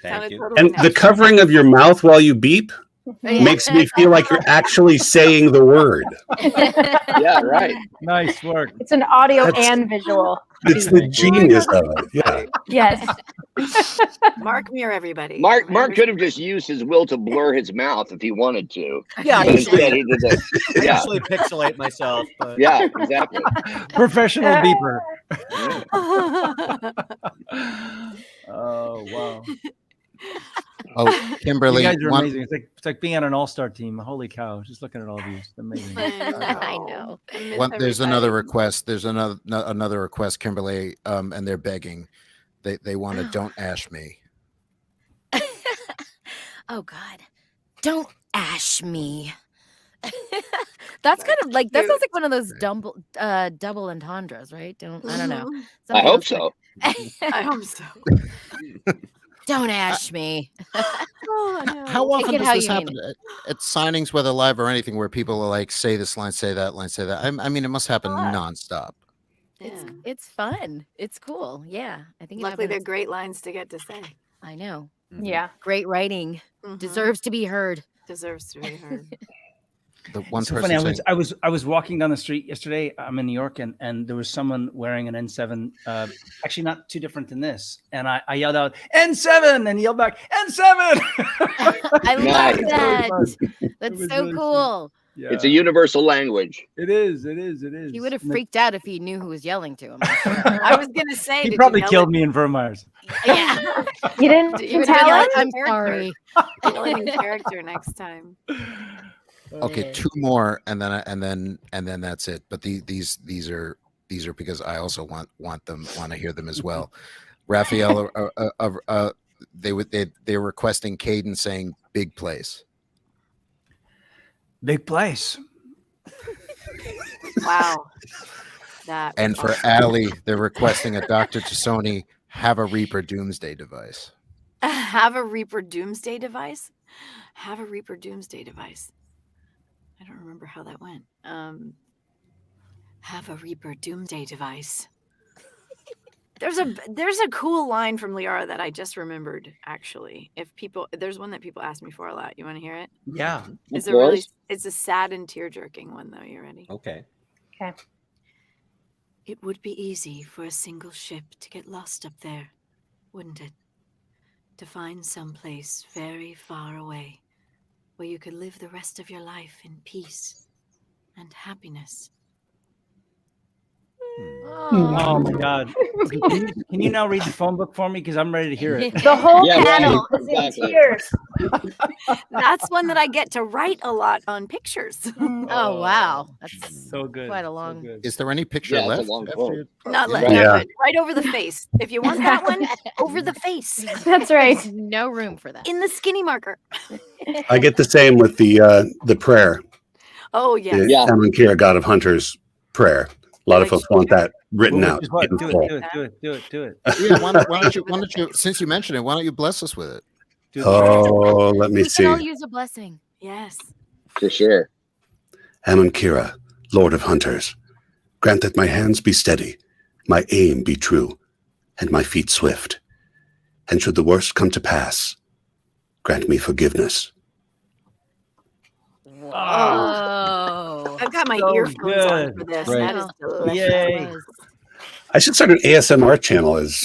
Thank Sounded you. totally And the natural. covering of your mouth while you beep makes me feel like you're actually saying the word. Yeah, right. nice work. It's an audio That's- and visual. It's the genius of it. Yeah. Yes. Mark Muir, everybody. Mark could have just used his will to blur his mouth if he wanted to. Yeah, I But usually, instead he did that. I Yeah, usually pixelate myself. But yeah, exactly. Professional beeper. Yeah. Oh wow. Oh, Kimberly, You guys are amazing. It's like being on an all-star team. Holy cow! Just looking at all of you, it's amazing. I know. there's another request. There's another request, Kimberly, and they're begging. They want to "Don't ash me." Oh God. Don't ash me. That's kind of like that sounds like one of those double entendres, right? I don't know. I hope so. I hope so. Don't ash me. Oh, no. How often it does how this you mean happen at signings, whether live or anything, where people are like, say this line, say that line, say that? I mean, it must happen lot. nonstop. It's fun. It's cool. Yeah. I think Luckily, they're happens. great lines to get to say. I know. Yeah. Great writing. Mhm. Deserves to be heard. Deserves to be heard. The one So person funny. saying, I was walking down the street yesterday. I'm in New York, and there was someone wearing an N7. Actually, not too different than this. And I yelled out N7, and he yelled back N7. I Nice. love that. It That's was so really cool. Yeah. It's a universal language. It is. It is. It is. He would have freaked out if he knew who was yelling to him. I was gonna say, He did probably you yell killed at- me in Virmire's. Yeah. You didn't You would tell be him? like, I'm character. sorry. Yell at in character next time. Okay, 2 more, and then that's it. But these are because I also want to hear them as well. Raphael, they're requesting Caden saying big place. Big place. Wow. That And for Ali, they're requesting a Dr. Tassoni have a Reaper Doomsday device. Have a Reaper Doomsday device? Have a Reaper Doomsday device. I don't remember how that went. Have a Reaper Doomsday device. There's a cool line from Liara that I just remembered, actually. There's one that people ask me for a lot. You want to hear it? Yeah. It's a sad and tear-jerking one, though. You ready? Okay. Okay. It would be easy for a single ship to get lost up there, wouldn't it? To find some place very far away where you could live the rest of your life in peace and happiness. Oh my God. Can you now read the phone book for me? Because I'm ready to hear it. The whole Yeah, panel right, is in exactly. tears. That's one that I get to write a lot on pictures. Oh wow, that's So good. quite a so long. good. Is there any picture Yeah, it's a left? long after quote. you- Not Yeah. like Yeah. right over the face. If you want that one, over the face. That's right. No room for that. In the skinny marker. I get the same with the prayer. Oh yes. The Yeah. Amun Kira, God of Hunters prayer. A lot of folks want that written Well, out. just what? in Do full. it. Do it. Yeah, why don't you, since you mentioned it, why don't you bless us with it? Do it. Oh, let me We can all see. use a blessing. Yes. For sure. Amun Kira, Lord of Hunters, grant that my hands be steady, my aim be true, and my feet swift. And should the worst come to pass, grant me forgiveness. Oh, I've got my So earphones on good. for this. Right. That is delicious. Yay. I should start an ASMR channel as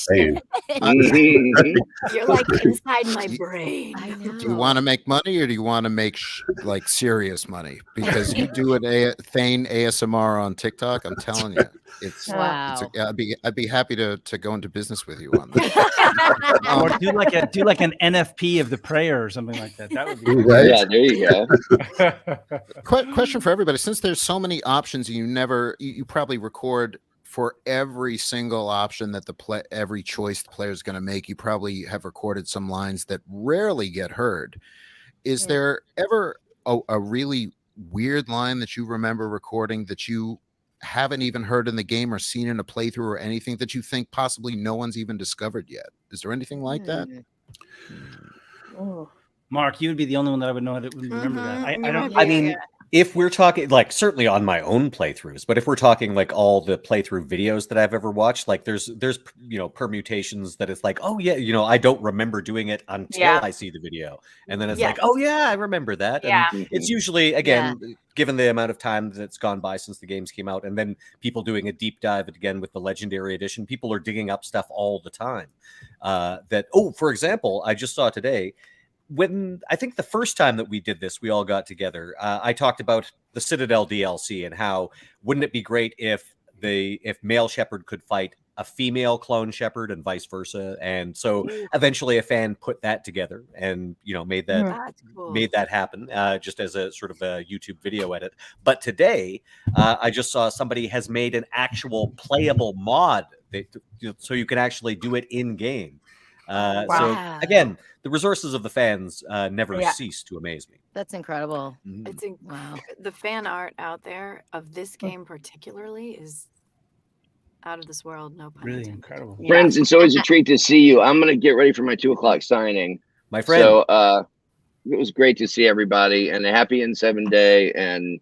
Thane. Mhm. You're like inside my brain. I know. Do you want to make money or do you want to make like serious money? Because you do an Thane ASMR on TikTok, I'm telling you, it's Wow. I'd be happy to go into business with you on that. Or do like an NFP of the prayer or something like that. That would be Right? Yeah, there you go. Question for everybody: since there's so many options, you probably record for every single option that every choice the player is going to make. You probably have recorded some lines that rarely get heard. Is there ever a really weird line that you remember recording that you haven't even heard in the game or seen in a playthrough or anything that you think possibly no one's even discovered yet? Is there anything like that? Mark, you would be the only one that I would know that would remember that. I don't. I mean, if we're talking like certainly on my own playthroughs, but if we're talking like all the playthrough videos that I've ever watched, like there's permutations that it's like, oh yeah, I don't remember doing it until I see the video, and then it's like, oh yeah, I remember that. Yeah. And it's usually again, given the amount of time that's gone by since the games came out, and then people doing a deep dive again with the Legendary Edition, people are digging up stuff all the time. For example, I just saw today. When I think the first time that we did this, we all got together. I talked about the Citadel DLC and how wouldn't it be great if male Shepherd could fight a female clone Shepherd and vice versa. And so eventually a fan put that together and made that happen just as a sort of a YouTube video edit. But today I just saw somebody has made an actual playable mod so you can actually do it in game. So again, the resources of the fans never cease to amaze me. That's incredible. It's Wow. The fan art out there of this game particularly is out of this world. No pun Really intended. incredible. Friends, it's always a treat to see you. I'm going to get ready for my 2:00 signing. My friend. So it was great to see everybody and a happy N7 day and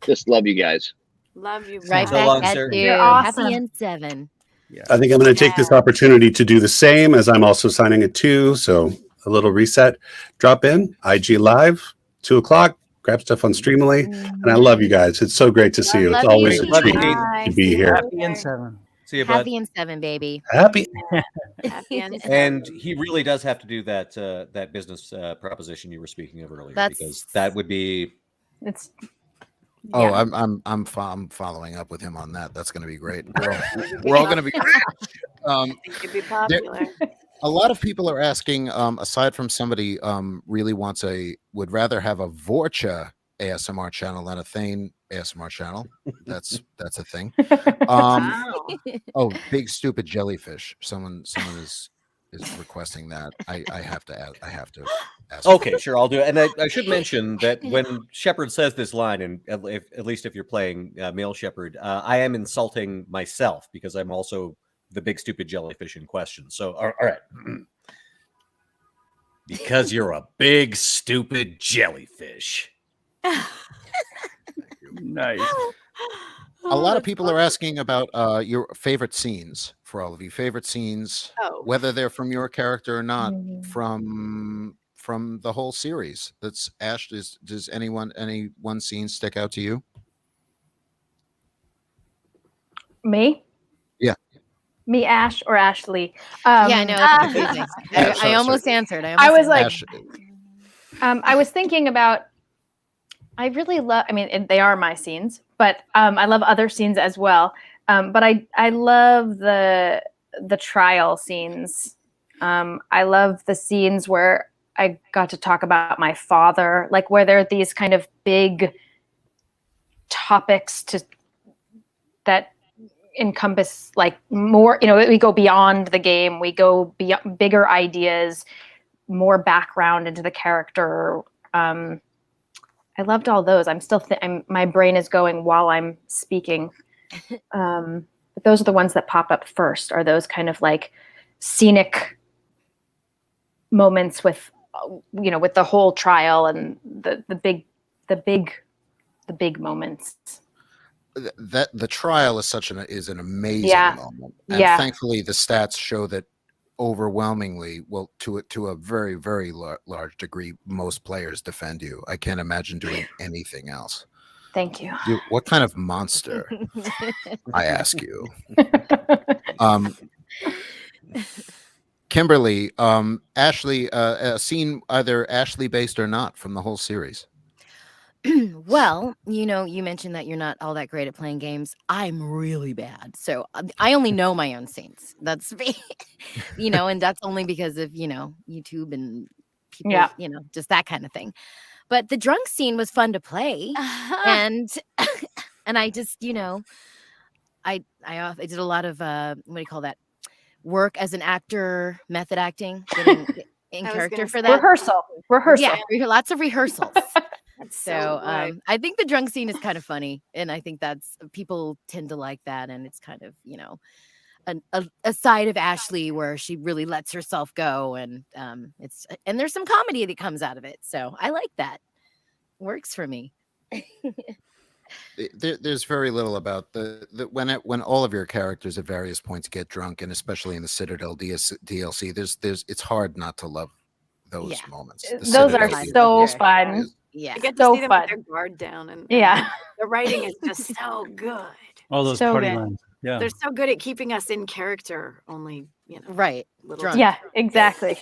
just love you guys. Love you. Right So back long, at sir. you. You're awesome. Happy N7. Yeah. I think I'm going to take this opportunity to do the same as I'm also signing at 2. So a little reset. Drop in, IG Live, 2:00. Grab stuff on Streamily. And I love you guys. It's so great to see you. It's Love always you. a Love you, treat Pete. to be here. Happy N7. See you, bud. Happy N7, baby. Happy. Happy N7. And he really does have to do that business proposition you were speaking of earlier, That's- because that would be It's Oh, yeah. I'm following up with him on that. That's going to be great. We're all going to be great. I think it'd be popular. A lot of people are asking, aside from somebody really would rather have a Vorcha ASMR channel than a Thane ASMR channel. That's a thing. Wow. Oh, big stupid jellyfish. Someone is requesting that. I have to ask. Okay, sure, I'll do it. And I should mention that when Shepard says this line, and at least if you're playing male Shepard, I am insulting myself because I'm also the big stupid jellyfish in question. So, all right. Because you're a big stupid jellyfish. Nice. A lot of people are asking about your favorite scenes for all of you. Favorite scenes, whether they're from your character or not, from the whole series. That's Ash. Does any one scene stick out to you? Me? Yeah. Me, Ash, or Ashley? Yeah, no, it's confusing. I almost answered. I was like, Ash, I was thinking about. I really love. I mean, they are my scenes, but I love other scenes as well. But I love the trial scenes. I love the scenes where I got to talk about my father, like where there are these kind of big topics that encompass like more. We go beyond the game. We go beyond bigger ideas, more background into the character. I loved all those. I'm still my brain is going while I'm speaking. But those are the ones that pop up first. Are those kind of like scenic moments with with the whole trial and the big moments. That the trial is an amazing moment, and thankfully the stats show that overwhelmingly, well, to a very, very large degree, most players defend you. I can't imagine doing anything else. Thank you. Dude, what kind of monster? I ask you. Kimberly, Ashley, a scene either Ashley based or not from the whole series. Well, you mentioned that you're not all that great at playing games. I'm really bad. So I only know my own scenes. That's me, and that's only because of, YouTube and people, just that kind of thing. But the drunk scene was fun to play. And I just, I did a lot of, what do you call that? Work as an actor, method acting, getting in character for that. Rehearsal. Yeah, lots of rehearsals. So I think the drunk scene is kind of funny, and I think that's people tend to like that, and it's kind of a side of Ashley where she really lets herself go, and there's some comedy that comes out of it. So I like that. Works for me. There's very little about when all of your characters at various points get drunk, and especially in the Citadel DLC, it's hard not to love those moments. Those are so fun. Yeah, I get to see them with their guard down, and the writing is just so good. All those party lines. Yeah, they're so good at keeping us in character. Only right, little yeah, exactly.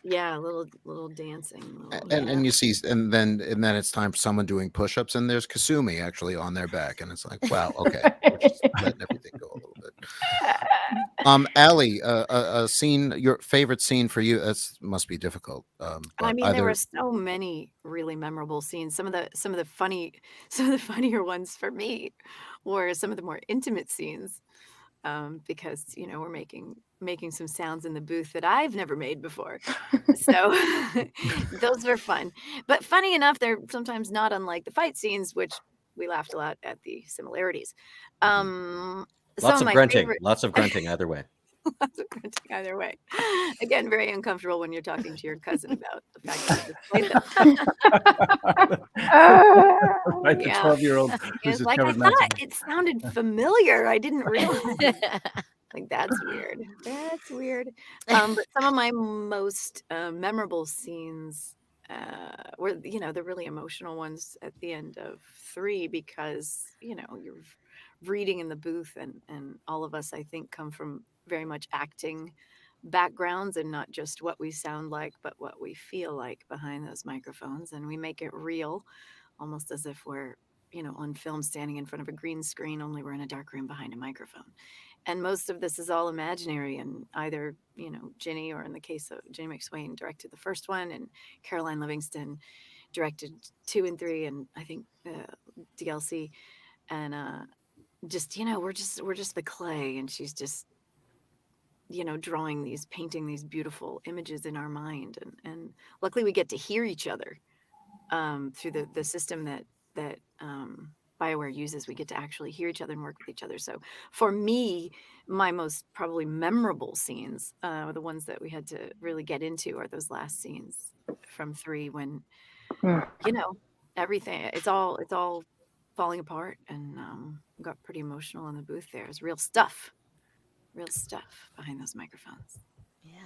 Yeah, little dancing, and you see, and then it's time for someone doing push-ups, and there's Kasumi actually on their back, and it's like, wow, okay, we're just letting everything go a little bit. Allie, a scene, your favorite scene for you? That must be difficult. I mean, there were so many really memorable scenes. Some of the funnier ones for me were some of the more intimate scenes, because we're making some sounds in the booth that I've never made before. So those were fun. But funny enough, they're sometimes not unlike the fight scenes, which we laughed a lot at the similarities. Lots of grunting either way. Lots of grunting either way. Again, very uncomfortable when you're talking to your cousin about the fact that you just played them. Right, the 12-year-old. It's like, I thought it sounded familiar. I didn't realize. Like, that's weird. That's weird. But some of my most memorable scenes were, the really emotional ones at the end of 3, because, you're reading in the booth, and all of us, I think, come from very much acting backgrounds, and not just what we sound like, but what we feel like behind those microphones, and we make it real almost as if we're, on film standing in front of a green screen, only we're in a dark room behind a microphone. And most of this is all imaginary, and either, Ginny, or in the case of Ginny McSwain, directed the first one, and Caroline Livingston directed 2 and 3, and I think DLC, and just, we're just the clay, and she's just, painting these beautiful images in our mind, and luckily we get to hear each other through the system that BioWare uses. We get to actually hear each other and work with each other. So for me, my most probably memorable scenes, the ones that we had to really get into, are those last scenes from 3 when, everything, it's all falling apart, and got pretty emotional in the booth there. It's real stuff behind those microphones. Yeah.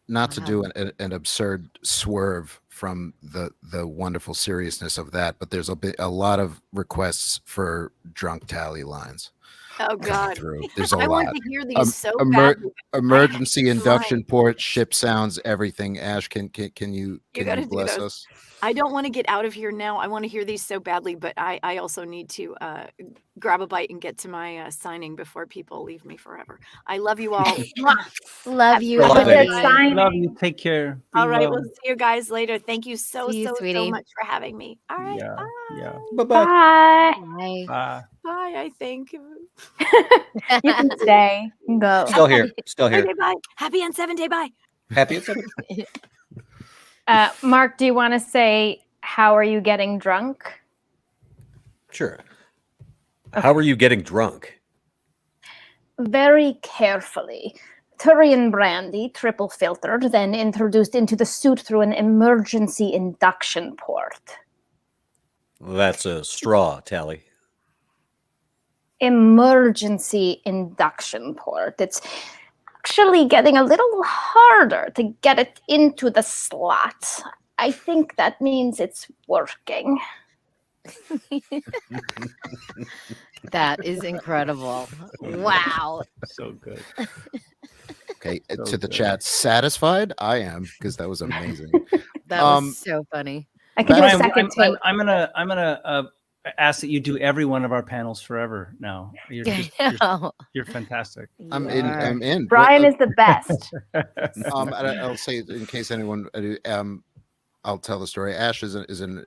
Not to do an absurd swerve from the wonderful seriousness of that, but there's a lot of requests for drunk Tali lines. Oh God! There's a lot. I want to hear these so badly. Emergency induction port, ship sounds, everything. Ash, can you bless us? I don't want to get out of here now. I want to hear these so badly, but I also need to grab a bite and get to my signing before people leave me forever. I love you all. Love you. Love you. Take care. All right, we'll see you guys later. Thank you so much for having me. All right. Yeah. Bye. Bye. Bye, I think. You can stay. Go. Still here. Okay, bye. Happy N7 Day. Bye. Happy N7. Mark, do you want to say, how are you getting drunk? Sure. Okay. How are you getting drunk? Very carefully. Turian brandy, triple filtered, then introduced into the suit through an emergency induction port. That's a straw, Tali. Emergency induction port. It's actually getting a little harder to get it into the slot. I think that means it's working. That is incredible. Wow. So good. Okay, to the chat, satisfied? I am, because that was amazing. That was so funny. I could do a second take. I'm gonna ask that you do every one of our panels forever now. You're fantastic. I'm in. Brian is the best. I'll say, in case anyone, I'll tell the story. Ash is an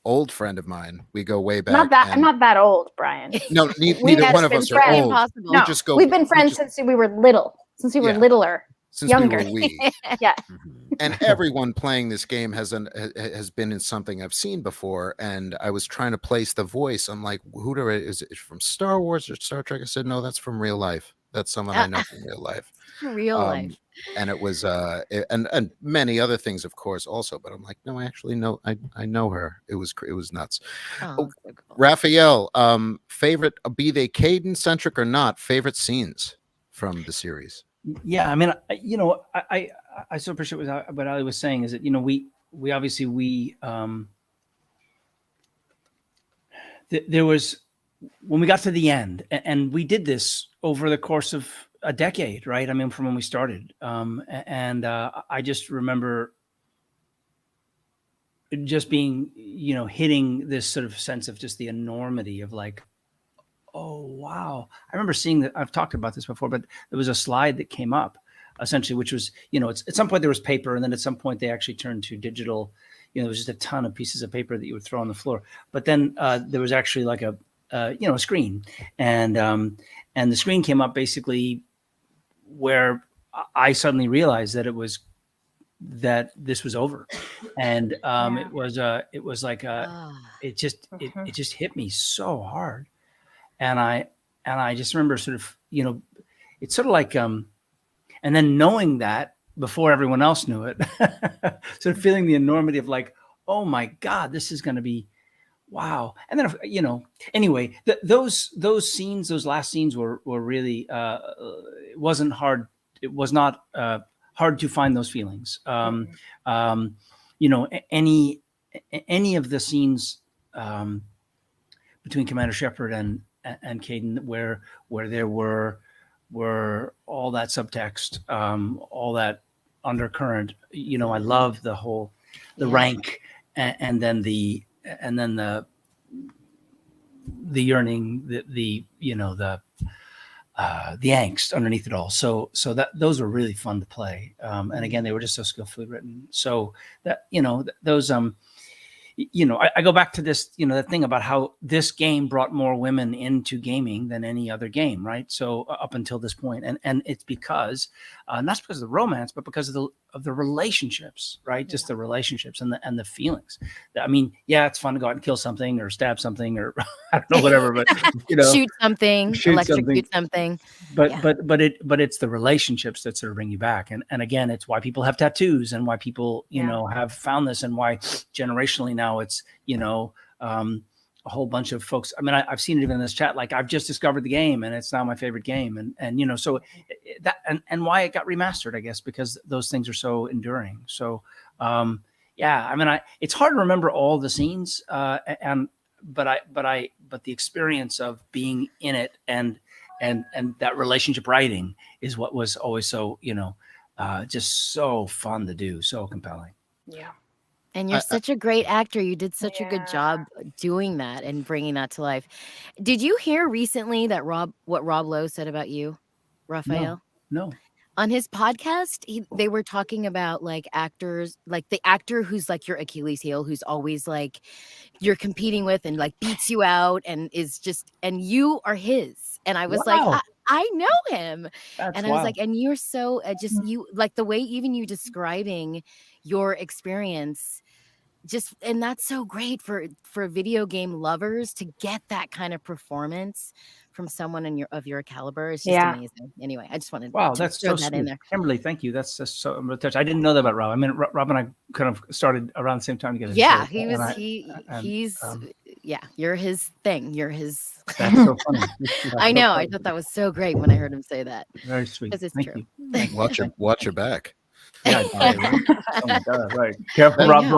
old friend of mine. We go way back. I'm not that old, Brian. No, neither one of us are old. No, we've been friends since we were little. Since we were littler. Since younger. We were wee. Yeah. And everyone playing this game has been in something I've seen before. And I was trying to place the voice. I'm like, is it from Star Wars or Star Trek? I said, no, that's from real life. That's someone I know from real life. Real life. And it was and many other things, of course, also. But I'm like, no, I actually know. I know her. It was nuts. Oh, so cool. Raphael, favorite, be they Caden centric or not, favorite scenes from the series? Yeah, I mean, I so appreciate what Ali was saying, is that, we obviously there was, when we got to the end, and we did this over the course of a decade, right? I mean, from when we started, and I just remember just being, hitting this sort of sense of just the enormity of like, oh, wow. I remember seeing that. I've talked about this before, but there was a slide that came up essentially, which was, it's at some point there was paper, and then at some point they actually turned to digital. There was just a ton of pieces of paper that you would throw on the floor. But then there was actually like a screen, and the screen came up basically where I suddenly realized that this was over. And it was like, it just hit me so hard. And I just remember sort of, it's sort of like, and then knowing that before everyone else knew it, sort of feeling the enormity of like, oh my God, this is going to be, wow. And then, anyway, those scenes, those last scenes were really, it wasn't hard. It was not hard to find those feelings. Any of the scenes between Commander Shepard and Caden, where there were all that subtext, all that undercurrent. I love the whole rank, and then the and then the yearning, the angst underneath it all. So that those were really fun to play. And again, they were just so skillfully written. So that, those, I go back to this, that thing about how this game brought more women into gaming than any other game, right? So up until this point, and it's because not because of the romance, but because of the relationships, right? Just the relationships and the feelings. I mean, yeah, it's fun to go out and kill something or stab something or I don't know, whatever, but shoot something, electrocute something. But it's the relationships that sort of bring you back, and again, it's why people have tattoos and why people have found this, and why generationally now it's a whole bunch of folks. I mean, I've seen it even in this chat. Like, I've just discovered the game, and it's now my favorite game, and so that and why it got remastered, I guess, because those things are so enduring. So I mean, it's hard to remember all the scenes, but the experience of being in it and that relationship writing is what was always so just so fun to do, so compelling. Yeah. And you're such a great actor. You did such a good job doing that and bringing that to life. Did you hear recently that what Rob Lowe said about you, Raphael? No. On his podcast, they were talking about like actors, like the actor who's like your Achilles heel, who's always like you're competing with and like beats you out and is just, and you are his. And I was like, I know him. That's and I was like, and you're so just you like the way even you describing your experience just, and that's so great for video game lovers to get that kind of performance from someone of your caliber. It's just amazing. Anyway, I just wanted to that's throw so that in there. Kimberly, thank you. That's just so touched. I didn't know that about Rob. I mean, Rob and I kind of started around the same time together. Yeah, so, you're his thing. You're his. That's so funny. I know. I thought that was so great when I heard him say that. Very sweet. Because it's thank true. You. Watch your back. Yeah, oh my God, right. Careful, Rob.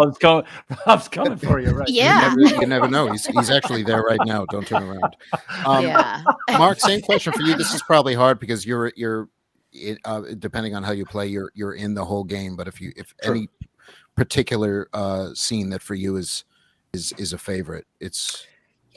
Rob's coming for you, right? Yeah. You never know. He's actually there right now. Don't turn around. Mark, same question for you. This is probably hard because you're depending on how you play, you're in the whole game. But if any particular scene that for you is a favorite,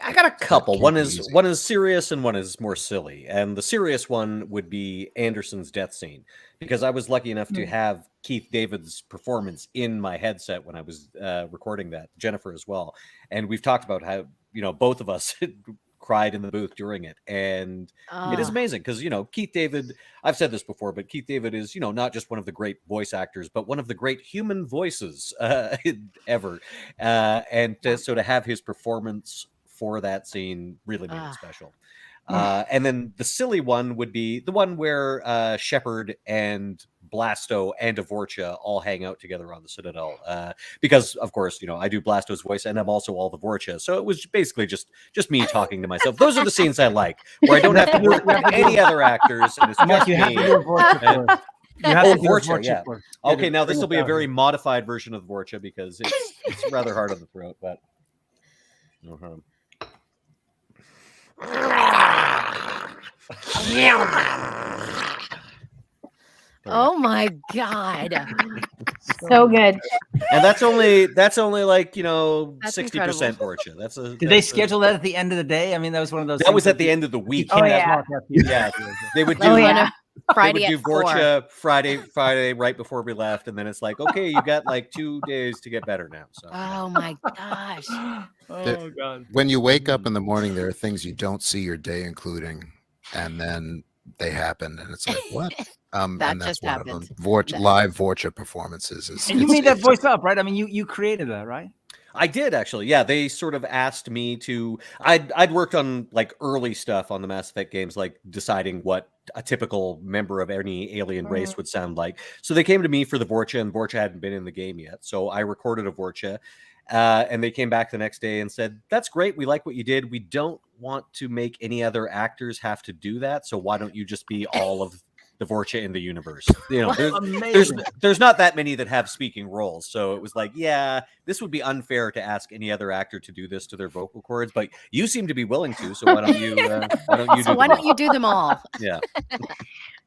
I got a couple. One is serious and one is more silly. And the serious one would be Anderson's death scene, because I was lucky enough to have Keith David's performance in my headset when I was recording that, Jennifer as well. And we've talked about how, both of us cried in the booth during it. And it is amazing because, Keith David, I've said this before, but Keith David is, not just one of the great voice actors, but one of the great human voices ever. So to have his performance for that scene really made it special. And then the silly one would be the one where Shepard and Blasto and Vorcha all hang out together on the Citadel. Because, of course, I do Blasto's voice and I'm also all the Vorcha. So it was basically just me talking to myself. Those are the scenes I like, where I don't have to work with any other actors. And it's just me. Vorcha, yeah. Okay, now this will be a very modified version of Vorcha because it's rather hard on the throat, but... Oh my God. So good. And that's only like, 60% Vorcha. Did they schedule that at the end of the day? I mean, that was one of those. That was at the end of the week. Yeah. They would do Friday they would do at 4. Vorcha Friday right before we left, and then it's like, okay, you got like 2 days to get better now. So oh my gosh. Oh God. When you wake up in the morning, there are things you don't see your day including, and then they happen, and it's like, what? And that's just one happened. of them. Live Vorcha performances. And you made that voice up, right? I mean, you created that, right? I did actually. Yeah, they sort of asked me to. I'd worked on like early stuff on the Mass Effect games, like deciding what a typical member of any alien race would sound like. So they came to me for the Vorcha, and Vorcha hadn't been in the game yet. So I recorded a Vorcha, and they came back the next day and said, "That's great. We like what you did. We don't want to make any other actors have to do that. So why don't you just be all of the Vorcha in the universe?" There's not that many that have speaking roles, so it was like, yeah, this would be unfair to ask any other actor to do this to their vocal cords, but you seem to be willing to, so why don't you why don't you do them all? Yeah.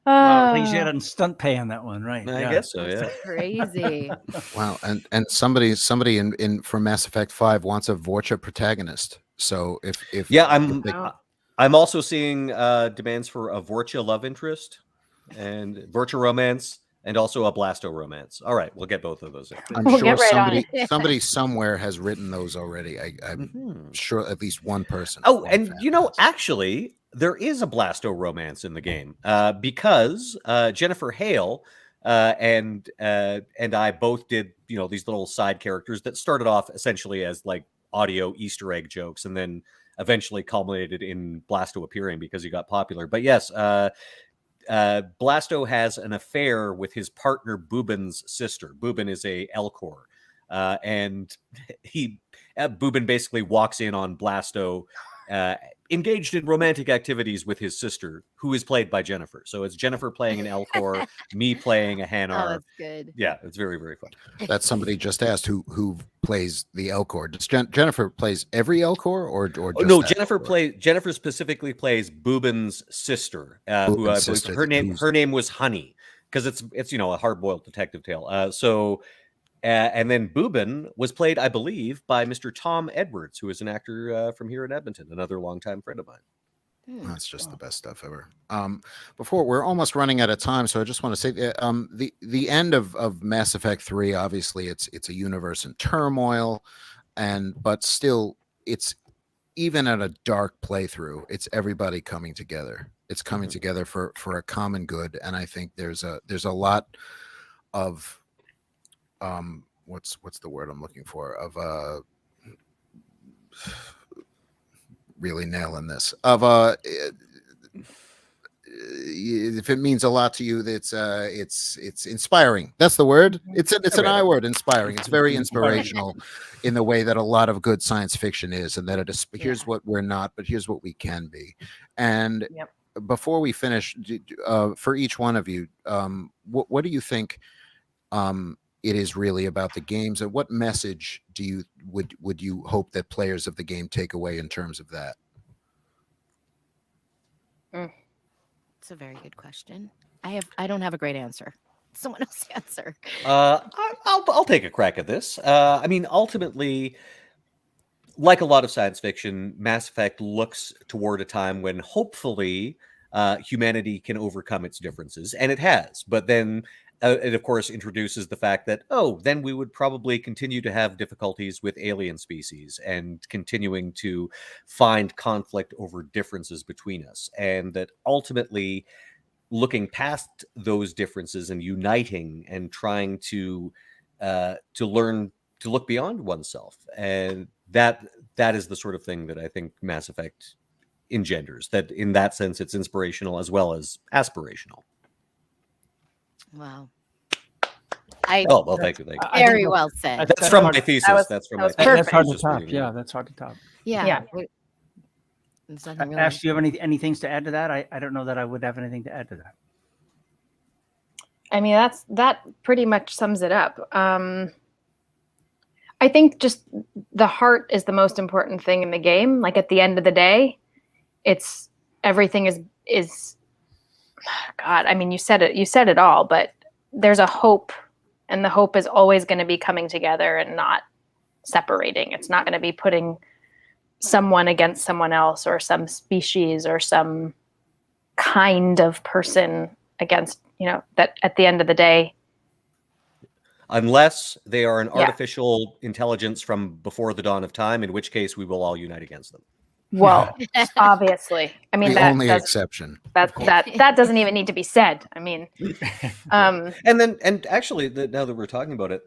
Wow, at least you had on stunt pay on that one, right? I guess so. Yeah. Crazy. Wow, and somebody in for Mass Effect 5 wants a Vorcha protagonist. So if Yeah, Wow. I'm also seeing demands for a Vorcha love interest and Vorcha romance and also a Blasto romance. All right, we'll get both of those in. I'm We'll sure get right on somebody somewhere has written those already. I'm Mhm. sure at least one person. Oh, one and fan you know, has. actually, there is a Blasto romance in the game because Jennifer Hale and I both did, you know, these little side characters that started off essentially as like audio Easter egg jokes and then eventually culminated in Blasto appearing because he got popular. But yes, Blasto has an affair with his partner Boobin's sister. Boobin is a Elcor. And Boobin basically walks in on Blasto engaged in romantic activities with his sister, who is played by Jennifer. So it's Jennifer playing an Elcor, me playing a Oh, Hanar. that's good. Yeah, it's very, very fun. That somebody just asked who plays the Elcor. Does Jennifer plays every Elcor or just No, that Elcor? Jennifer specifically plays Boobin's sister, who I Boobin's believe sister, her name was Honey, because it's you know, a hard-boiled detective tale. And then Boobin was played, I believe, by Mr. Tom Edwards, who is an actor from here in Edmonton, another longtime friend of mine. That's just the best stuff ever. Before we're almost running out of time, so I just want to say the end of Mass Effect 3. Obviously, it's a universe in turmoil, but still, it's even at a dark playthrough. It's everybody coming together. It's coming together for a common good, and I think there's a lot of what's the word I'm looking for of really nailing this of if it means a lot to you, it's inspiring. That's the word. It's an I word, inspiring. It's very inspirational in the way that a lot of good science fiction is, and that it is here's what we're not, but here's what we can be. And before we finish, for each one of you, what do you think it is really about the games, and what message would you hope that players of the game take away in terms of that? It's a very good question. I don't have a great answer. Someone else answer. I'll take a crack at this. I mean, ultimately, like a lot of science fiction, Mass Effect looks toward a time when hopefully humanity can overcome its differences, and it has. But then it, of course, introduces the fact that, then we would probably continue to have difficulties with alien species and continuing to find conflict over differences between us. And that ultimately, looking past those differences and uniting and trying to learn to look beyond oneself. And that is the sort of thing that I think Mass Effect engenders. That in that sense, it's inspirational as well as aspirational. Wow. Well, thank you. Very well said. That's from my thesis. That's from my thesis. That's hard to top. Yeah, that's hard to top. Yeah. Ash, do you have any things to add to that? I don't know that I would have anything to add to that. I mean, that pretty much sums it up. I think just the heart is the most important thing in the game. Like at the end of the day, it's everything is God. I mean, you said it all, but there's a hope, and the hope is always going to be coming together and not separating. It's not going to be putting someone against someone else, or some species or some kind of person against, that at the end of the day. Unless they are an artificial intelligence from before the dawn of time, in which case we will all unite against them. Well, obviously. I mean, the only exception. That doesn't even need to be said. I mean, and actually, now that we're talking about it,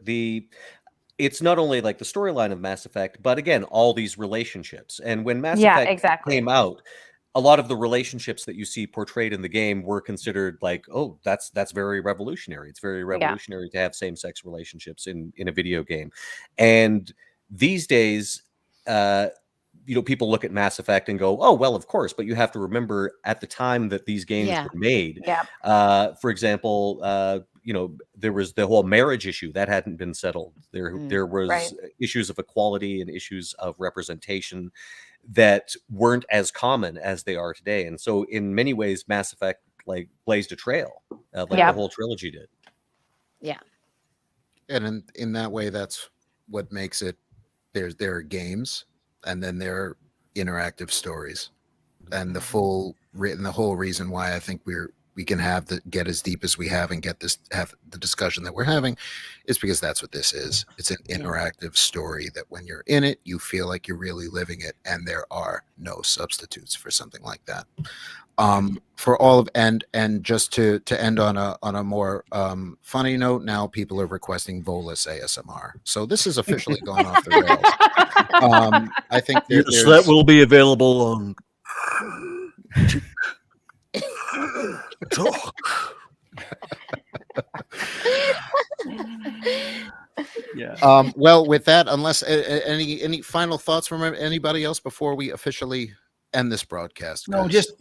it's not only like the storyline of Mass Effect, but again, all these relationships. And when Mass Effect came out, a lot of the relationships that you see portrayed in the game were considered like, that's very revolutionary. It's very revolutionary to have same-sex relationships in a video game. And these days, people look at Mass Effect and go, well, of course. But you have to remember at the time that these games were made, for example, there was the whole marriage issue that hadn't been settled. There was issues of equality and issues of representation that weren't as common as they are today. And so in many ways, Mass Effect like blazed a trail, like Yeah. the whole trilogy did. Yeah. And in that way, that's what makes it. There are games, and then there are interactive stories, and the whole reason why I think we can get as deep as we have and have the discussion that we're having is because that's what this is. It's an interactive story that when you're in it, you feel like you're really living it, and there are no substitutes for something like that. For all of and just to end on a more funny note, now people are requesting Volus ASMR, so this has officially gone off the rails. I think Yes, that will be available on talk. Yeah. Well, with that, unless any final thoughts from anybody else before we officially end this broadcast? No, guys? just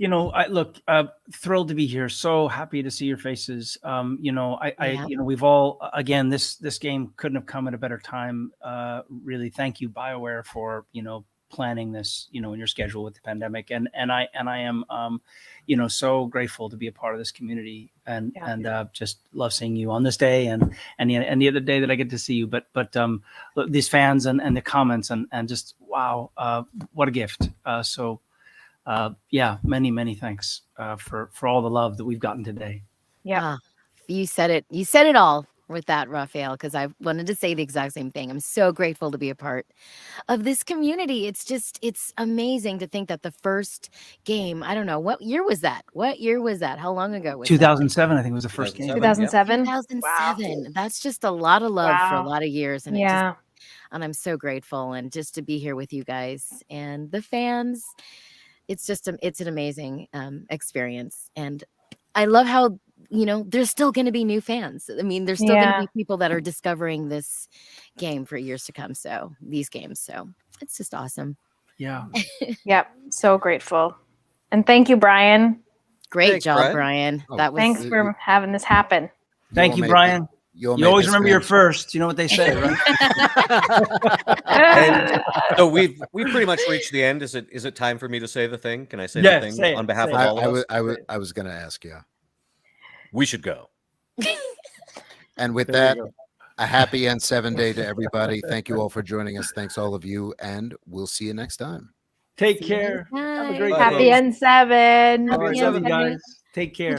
thrilled to be here. So happy to see your faces. We've all this game couldn't have come at a better time. Really, thank you, BioWare, for planning this in your schedule with the pandemic, and I am so grateful to be a part of this community, and just love seeing you on this day and the other day that I get to see you. But these fans and the comments and just wow, what a gift. Many thanks for all the love that we've gotten today. Yeah. You said it. You said it all with that, Raphael, because I wanted to say the exact same thing. I'm so grateful to be a part of this community. It's amazing to think that the first game, I don't know, what year was that? How long ago was 2007, I think was the first game. 2007. 2007. Wow. That's just a lot of love for a lot of years. And and I'm so grateful. And just to be here with you guys and the fans, it's an amazing experience. And I love how, there's still going to be new fans. I mean, there's still going to be people that are discovering this game for years to come. So these games. So it's just awesome. Yeah. Yep. So grateful. And thank you, Brian. Great job, Brian. Thanks for having this happen. Thank you, Brian. You always remember your first. You know what they say, right? And so we've pretty much reached the end. Is it time for me to say the thing? Can I say the thing on behalf of all of us? I was going to ask you. We should go. And with that, a happy N7 day to everybody. Thank you all for joining us. Thanks all of you, and we'll see you next time. Take care. Have a great Happy day. N7. Happy N7, guys. Take care.